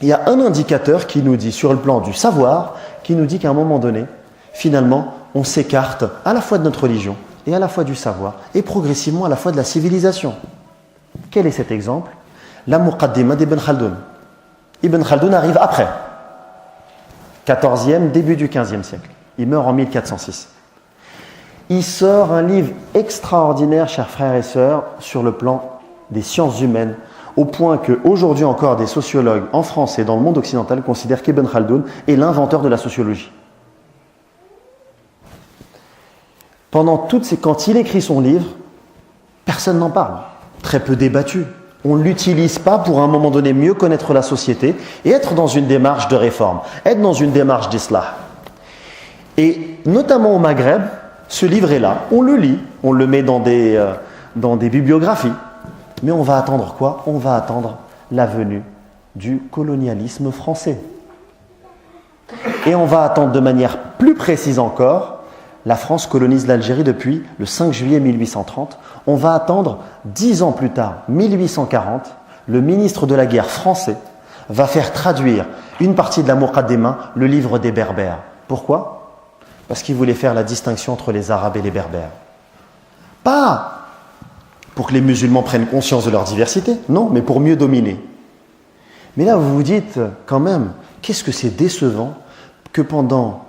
il y a un indicateur qui nous dit, sur le plan du savoir, qui nous dit qu'à un moment donné, finalement, on s'écarte à la fois de notre religion et à la fois du savoir, et progressivement à la fois de la civilisation. Quel est cet exemple? La Muqaddima d'Ibn Khaldoun. Ibn Khaldoun arrive après, 14e, début du 15e siècle. Il meurt en 1406. Il sort un livre extraordinaire, chers frères et sœurs, sur le plan des sciences humaines, au point qu'aujourd'hui encore des sociologues en France et dans le monde occidental considèrent qu'Ibn Khaldoun est l'inventeur de la sociologie. Quand il écrit son livre, personne n'en parle, très peu débattu. On ne l'utilise pas pour à un moment donné mieux connaître la société et être dans une démarche de réforme, être dans une démarche d'islah. Et notamment au Maghreb, ce livre est là, on le lit, on le met dans des bibliographies, mais on va attendre quoi? On va attendre la venue du colonialisme français. Et on va attendre de manière plus précise encore, la France colonise l'Algérie depuis le 5 juillet 1830. On va attendre 10 ans plus tard, 1840, le ministre de la guerre français va faire traduire une partie de la Muqaddima, le livre des Berbères. Pourquoi? Parce qu'il voulait faire la distinction entre les Arabes et les Berbères. Pas pour que les musulmans prennent conscience de leur diversité, non, mais pour mieux dominer. Mais là, vous vous dites quand même, qu'est-ce que c'est décevant que pendant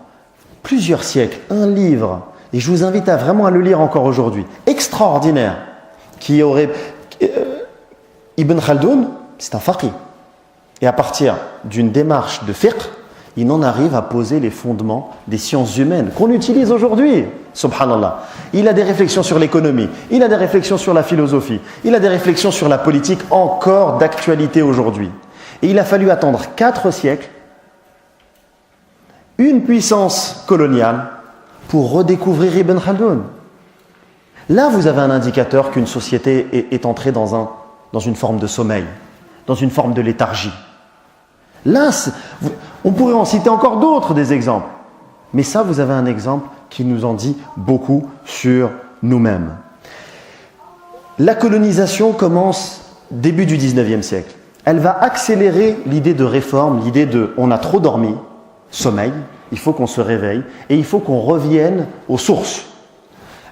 plusieurs siècles, un livre, et je vous invite vraiment à le lire encore aujourd'hui, extraordinaire, qui aurait... Ibn Khaldoun, c'est un faqih. Et à partir d'une démarche de fiqh, il en arrive à poser les fondements des sciences humaines qu'on utilise aujourd'hui. Subhanallah. Il a des réflexions sur l'économie, il a des réflexions sur la philosophie, il a des réflexions sur la politique encore d'actualité aujourd'hui. Et il a fallu attendre 4 siècles, une puissance coloniale, pour redécouvrir Ibn Khaldoun. Là, vous avez un indicateur qu'une société est entrée dans une forme de sommeil, dans une forme de léthargie. Là, on pourrait en citer encore d'autres, des exemples. Mais ça, vous avez un exemple qui nous en dit beaucoup sur nous-mêmes. La colonisation commence début du 19e siècle. Elle va accélérer l'idée de réforme, l'idée de « on a trop dormi », sommeil, il faut qu'on se réveille et il faut qu'on revienne aux sources.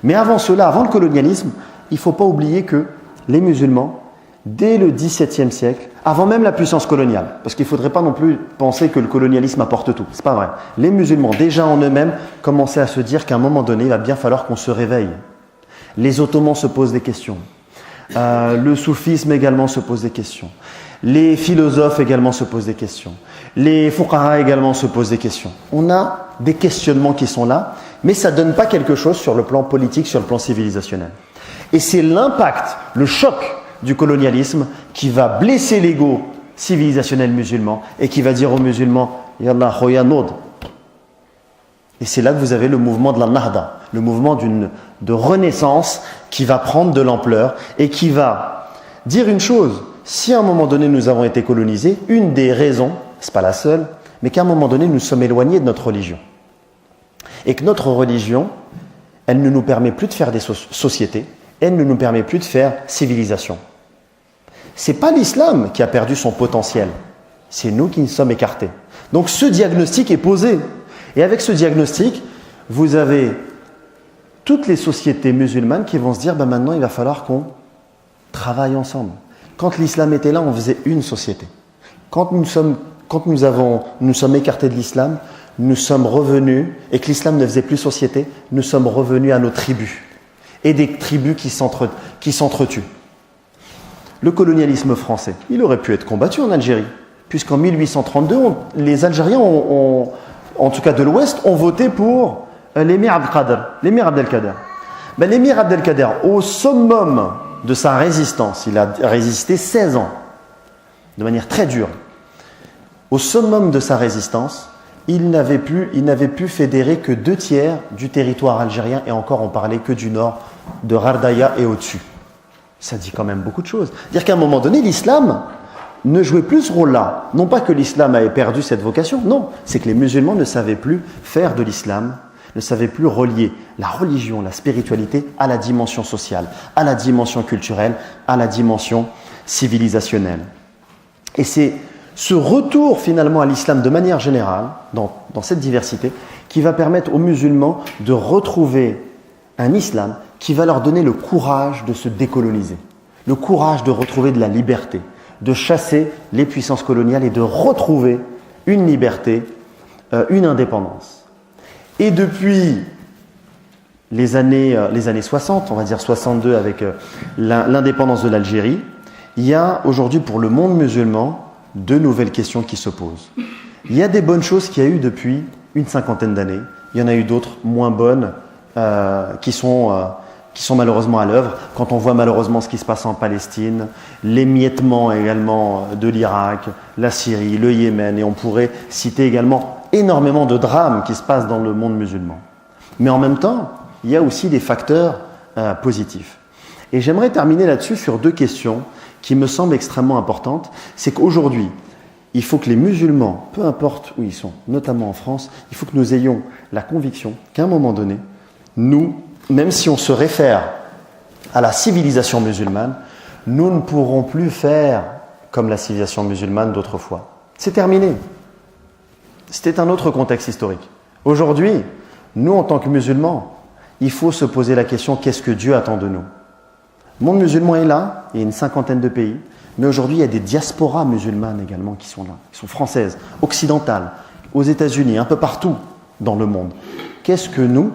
Mais avant cela, avant le colonialisme, il ne faut pas oublier que les musulmans, dès le XVIIe siècle, avant même la puissance coloniale, parce qu'il ne faudrait pas non plus penser que le colonialisme apporte tout, c'est pas vrai. Les musulmans, déjà en eux-mêmes, commençaient à se dire qu'à un moment donné, il va bien falloir qu'on se réveille. Les Ottomans se posent des questions. Le soufisme également se pose des questions. Les philosophes également se posent des questions. Les fuqaha également se posent des questions. On a des questionnements qui sont là, mais ça ne donne pas quelque chose sur le plan politique, sur le plan civilisationnel. Et c'est l'impact, le choc du colonialisme qui va blesser l'ego civilisationnel musulman et qui va dire aux musulmans « Yallah, khoya nod ». Et c'est là que vous avez le mouvement de la Nahda, le mouvement de renaissance qui va prendre de l'ampleur et qui va dire une chose. Si à un moment donné nous avons été colonisés, une des raisons, ce n'est pas la seule, mais qu'à un moment donné nous sommes éloignés de notre religion. Et que notre religion, elle ne nous permet plus de faire des sociétés, elle ne nous permet plus de faire civilisation. Ce n'est pas l'islam qui a perdu son potentiel, c'est nous qui nous sommes écartés. Donc ce diagnostic est posé. Et avec ce diagnostic, vous avez toutes les sociétés musulmanes qui vont se dire maintenant il va falloir qu'on travaille ensemble. Quand l'islam était là, on faisait une société. Quand nous sommes écartés de l'islam, nous sommes revenus, et que l'islam ne faisait plus société, nous sommes revenus à nos tribus. Et des tribus qui s'entretuent. Le colonialisme français, il aurait pu être combattu en Algérie, puisqu'en 1832, les Algériens, en tout cas de l'Ouest, ont voté pour l'émir Abdelkader. L'émir Abdelkader, au summum de sa résistance, il a résisté 16 ans, de manière très dure. Au summum de sa résistance, il n'avait pu fédérer que 2/3 du territoire algérien, et encore on parlait que du nord, de Ghardaya et au-dessus. Ça dit quand même beaucoup de choses. Dire qu'à un moment donné, l'islam ne jouait plus ce rôle-là. Non pas que l'islam avait perdu cette vocation, non, c'est que les musulmans ne savaient plus faire de l'islam, ne savaient plus relier la religion, la spiritualité à la dimension sociale, à la dimension culturelle, à la dimension civilisationnelle. Et c'est ce retour finalement à l'islam de manière générale, dans cette diversité, qui va permettre aux musulmans de retrouver un islam qui va leur donner le courage de se décoloniser, le courage de retrouver de la liberté, de chasser les puissances coloniales et de retrouver une liberté, une indépendance. Et depuis les années 60, on va dire 62 avec l'indépendance de l'Algérie, il y a aujourd'hui pour le monde musulman deux nouvelles questions qui se posent. Il y a des bonnes choses qu'il y a eu depuis une cinquantaine d'années. Il y en a eu d'autres moins bonnes qui sont malheureusement à l'œuvre. Quand on voit malheureusement ce qui se passe en Palestine, l'émiettement également de l'Irak, la Syrie, le Yémen, et on pourrait citer également énormément de drames qui se passent dans le monde musulman. Mais en même temps, il y a aussi des facteurs positifs. Et j'aimerais terminer là-dessus sur deux questions qui me semblent extrêmement importantes. C'est qu'aujourd'hui, il faut que les musulmans, peu importe où ils sont, notamment en France, il faut que nous ayons la conviction qu'à un moment donné, nous, même si on se réfère à la civilisation musulmane, nous ne pourrons plus faire comme la civilisation musulmane d'autrefois. C'est terminé. C'était un autre contexte historique. Aujourd'hui, nous, en tant que musulmans, il faut se poser la question, qu'est-ce que Dieu attend de nous ? Le monde musulman est là, il y a une cinquantaine de pays, mais aujourd'hui, il y a des diasporas musulmanes également qui sont là, qui sont françaises, occidentales, aux États-Unis, un peu partout dans le monde. Qu'est-ce que nous,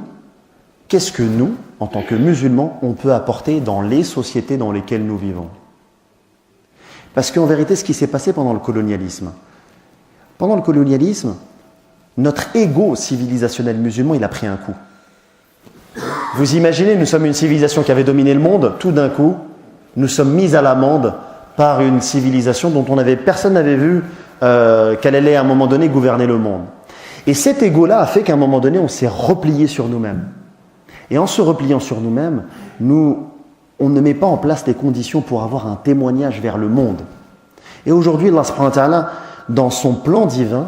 en tant que musulmans, on peut apporter dans les sociétés dans lesquelles nous vivons ? Parce qu'en vérité, ce qui s'est passé pendant le colonialisme, notre ego civilisationnel musulman, il a pris un coup. Vous imaginez, nous sommes une civilisation qui avait dominé le monde, tout d'un coup, nous sommes mis à l'amende par une civilisation dont personne n'avait vu qu'elle allait à un moment donné gouverner le monde. Et cet ego-là a fait qu'à un moment donné, on s'est replié sur nous-mêmes. Et en se repliant sur nous-mêmes, on ne met pas en place les conditions pour avoir un témoignage vers le monde. Et aujourd'hui, Allah subhanahu wa ta'ala, dans son plan divin,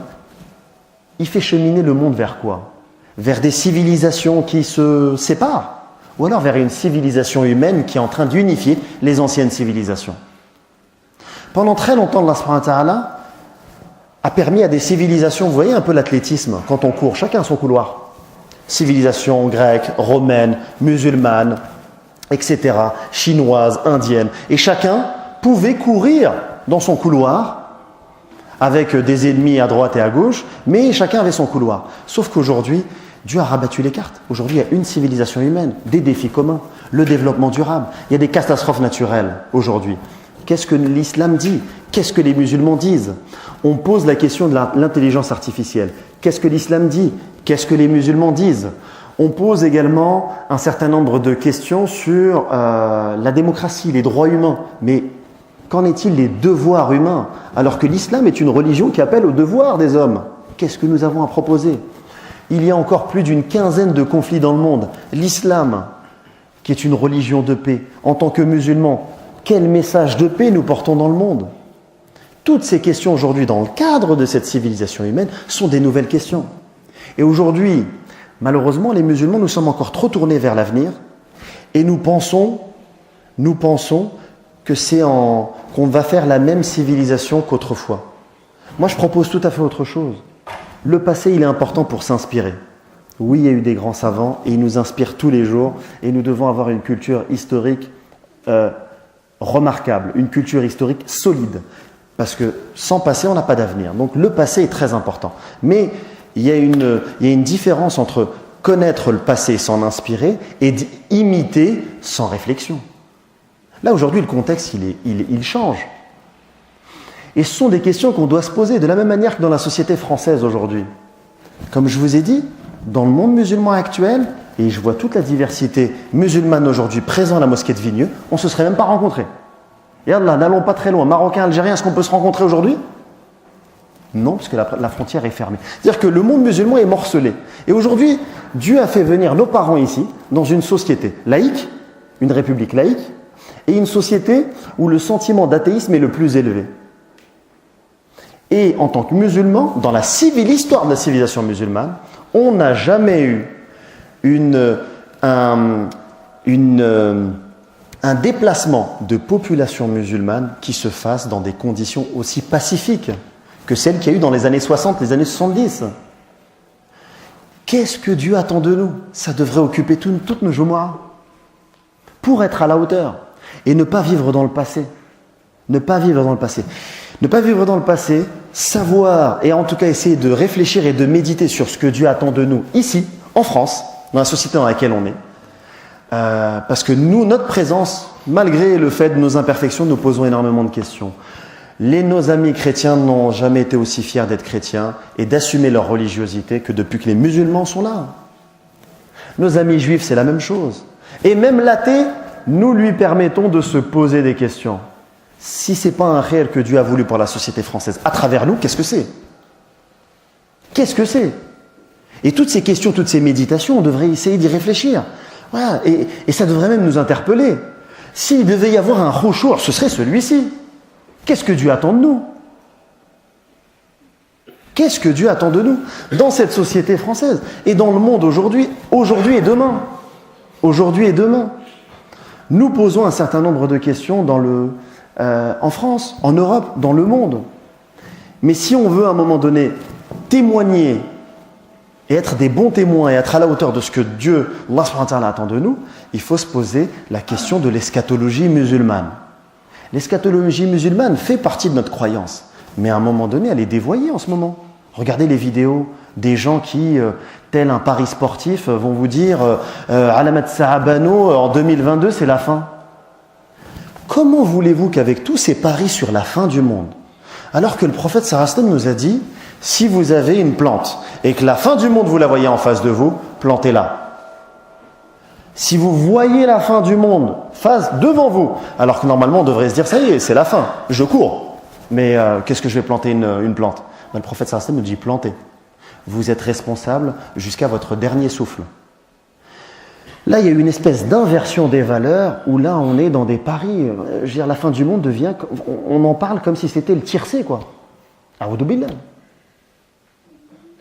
il fait cheminer le monde vers quoi ? Vers des civilisations qui se séparent, ou alors vers une civilisation humaine qui est en train d'unifier les anciennes civilisations. Pendant très longtemps, Allah subhanahu wa ta'ala a permis à des civilisations, vous voyez un peu l'athlétisme, quand on court, chacun a son couloir. Civilisation grecque, romaine, musulmane, etc., chinoise, indienne. Et chacun pouvait courir dans son couloir avec des ennemis à droite et à gauche, mais chacun avait son couloir. Sauf qu'aujourd'hui, Dieu a rabattu les cartes. Aujourd'hui, il y a une civilisation humaine, des défis communs, le développement durable. Il y a des catastrophes naturelles aujourd'hui. Qu'est-ce que l'islam dit ? Qu'est-ce que les musulmans disent ? On pose la question de l'intelligence artificielle. Qu'est-ce que l'islam dit ? Qu'est-ce que les musulmans disent ? On pose également un certain nombre de questions sur la démocratie, les droits humains. Mais qu'en est-il des devoirs humains ? Alors que l'islam est une religion qui appelle aux devoirs des hommes. Qu'est-ce que nous avons à proposer ? Il y a encore plus d'une quinzaine de conflits dans le monde. L'islam, qui est une religion de paix, en tant que musulmans, quel message de paix nous portons dans le monde ? Toutes ces questions aujourd'hui, dans le cadre de cette civilisation humaine, sont des nouvelles questions. Et aujourd'hui, malheureusement, les musulmans, nous sommes encore trop tournés vers l'avenir et nous pensons que qu'on va faire la même civilisation qu'autrefois. Moi, je propose tout à fait autre chose. Le passé, il est important pour s'inspirer. Oui, il y a eu des grands savants et ils nous inspirent tous les jours et nous devons avoir une culture historique remarquable, une culture historique solide. Parce que sans passé, on n'a pas d'avenir. Donc le passé est très important. Mais il y a une différence entre connaître le passé sans inspirer et imiter sans réflexion. Là, aujourd'hui, le contexte, il change. Et ce sont des questions qu'on doit se poser, de la même manière que dans la société française aujourd'hui. Comme je vous ai dit, dans le monde musulman actuel, et je vois toute la diversité musulmane aujourd'hui présente à la mosquée de Vigneux, on ne se serait même pas rencontrés. Et Allah, n'allons pas très loin. Marocains, Algériens, est-ce qu'on peut se rencontrer aujourd'hui ? Non, parce que la frontière est fermée. C'est-à-dire que le monde musulman est morcelé. Et aujourd'hui, Dieu a fait venir nos parents ici, dans une société laïque, une république laïque, et une société où le sentiment d'athéisme est le plus élevé. Et en tant que musulmans, dans l'histoire de la civilisation musulmane, on n'a jamais eu un un déplacement de population musulmane qui se fasse dans des conditions aussi pacifiques que celles qu'il y a eu dans les années 60, les années 70. Qu'est-ce que Dieu attend de nous? Ça devrait occuper toutes nos Jumu'ah pour être à la hauteur et ne pas vivre dans le passé. Ne pas vivre dans le passé. Ne pas vivre dans le passé, savoir et en tout cas essayer de réfléchir et de méditer sur ce que Dieu attend de nous ici, en France, dans la société dans laquelle on est. Parce que nous, notre présence, malgré le fait de nos imperfections, nous posons énormément de questions. Nos amis chrétiens n'ont jamais été aussi fiers d'être chrétiens et d'assumer leur religiosité que depuis que les musulmans sont là. Nos amis juifs, c'est la même chose. Et même l'athée, nous lui permettons de se poser des questions. Si ce n'est pas un réel que Dieu a voulu pour la société française, à travers nous, qu'est-ce que c'est? Qu'est-ce que c'est? Et toutes ces questions, toutes ces méditations, on devrait essayer d'y réfléchir. Voilà. Et ça devrait même nous interpeller. S'il devait y avoir un rochour, ce serait celui-ci. Qu'est-ce que Dieu attend de nous? Qu'est-ce que Dieu attend de nous dans cette société française et dans le monde aujourd'hui et demain? Aujourd'hui et demain. Nous posons un certain nombre de questions en France, en Europe, dans le monde. Mais si on veut à un moment donné témoigner et être des bons témoins et être à la hauteur de ce que Dieu, Allah subhanahu wa ta'ala, attend de nous, il faut se poser la question de l'eschatologie musulmane. L'eschatologie musulmane fait partie de notre croyance, mais à un moment donné, elle est dévoyée en ce moment. Regardez les vidéos des gens qui, tel un pari sportif, vont vous dire Alamat Sahabano, en 2022, c'est la fin. Comment voulez-vous qu'avec tous ces paris sur la fin du monde, alors que le prophète sallallahu alayhi wa sallam nous a dit, si vous avez une plante et que la fin du monde, vous la voyez en face de vous, plantez-la. Si vous voyez la fin du monde face devant vous, alors que normalement on devrait se dire, ça y est, c'est la fin, je cours. Mais qu'est-ce que je vais planter une plante? Le prophète sallallahu alayhi wa sallam nous dit, plantez. Vous êtes responsable jusqu'à votre dernier souffle. Là, il y a une espèce d'inversion des valeurs où là, on est dans des paris. Je veux dire, la fin du monde devient... On en parle comme si c'était le tiercé, quoi. A'oudou billah.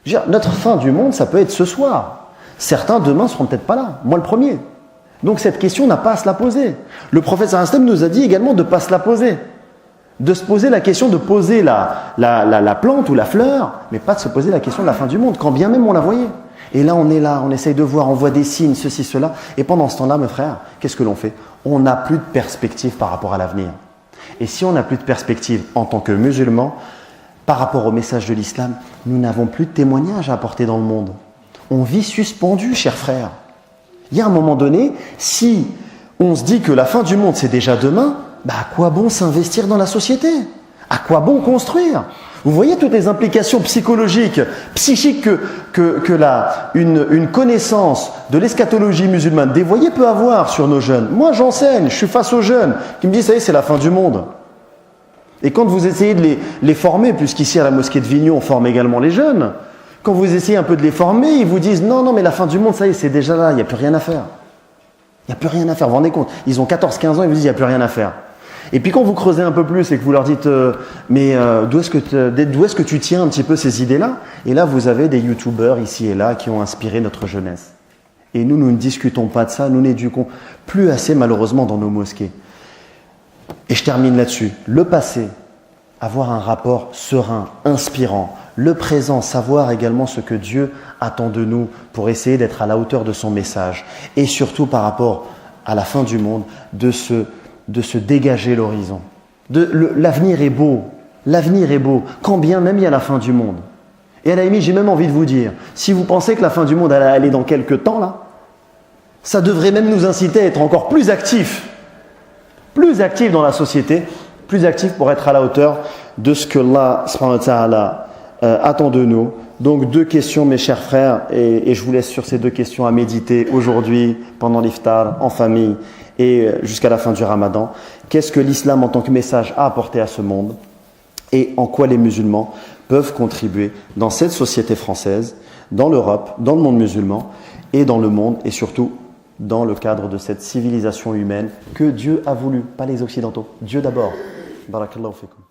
Je veux dire, notre fin du monde, ça peut être ce soir. Certains, demain, seront peut-être pas là. Moi, le premier. Donc, cette question n'a pas à se la poser. Le prophète sallallahu alayhi wa sallam nous a dit également de ne pas se la poser. De se poser la question de poser la plante ou la fleur, mais pas de se poser la question de la fin du monde, quand bien même on la voyait. Et là, on essaye de voir, on voit des signes, ceci, cela. Et pendant ce temps-là, mes frères, qu'est-ce que l'on fait? On n'a plus de perspective par rapport à l'avenir. Et si on n'a plus de perspective en tant que musulmans, par rapport au message de l'islam, nous n'avons plus de témoignages à apporter dans le monde. On vit suspendu, chers frères. Il y a un moment donné, si on se dit que la fin du monde, c'est déjà demain, à quoi bon s'investir dans la société? À quoi bon construire? Vous voyez toutes les implications psychologiques, psychiques une connaissance de l'eschatologie musulmane dévoyée peut avoir sur nos jeunes. Moi, j'enseigne, je suis face aux jeunes qui me disent, ça y est, c'est la fin du monde. Et quand vous essayez de les former, puisqu'ici à la mosquée de Vignon, on forme également les jeunes, quand vous essayez un peu de les former, ils vous disent, non, mais la fin du monde, ça y est, c'est déjà là, il n'y a plus rien à faire. Il n'y a plus rien à faire, vous vous rendez compte? Ils ont 14-15 ans, ils vous disent, il n'y a plus rien à faire. Et puis quand vous creusez un peu plus et que vous leur dites d'où est-ce que tu tiens un petit peu ces idées-là? Et là, vous avez des youtubeurs ici et là qui ont inspiré notre jeunesse. Et nous ne discutons pas de ça, nous n'éduquons plus assez malheureusement dans nos mosquées. Et je termine là-dessus. Le passé, avoir un rapport serein, inspirant. Le présent, savoir également ce que Dieu attend de nous pour essayer d'être à la hauteur de son message. Et surtout par rapport à la fin du monde, de se dégager l'horizon. L'avenir est beau. L'avenir est beau, quand bien même il y a la fin du monde. Et à la limite, j'ai même envie de vous dire, si vous pensez que la fin du monde elle est dans quelques temps, là, ça devrait même nous inciter à être encore plus actifs dans la société, plus actifs pour être à la hauteur de ce que Allah subhanahu wa ta'ala attend de nous. Donc 2 questions, mes chers frères, et je vous laisse sur ces 2 questions à méditer aujourd'hui, pendant l'iftar, en famille, et jusqu'à la fin du Ramadan. Qu'est-ce que l'islam en tant que message a apporté à ce monde et en quoi les musulmans peuvent contribuer dans cette société française, dans l'Europe, dans le monde musulman et dans le monde et surtout dans le cadre de cette civilisation humaine que Dieu a voulu, pas les Occidentaux. Dieu d'abord. Barakallahu fikum.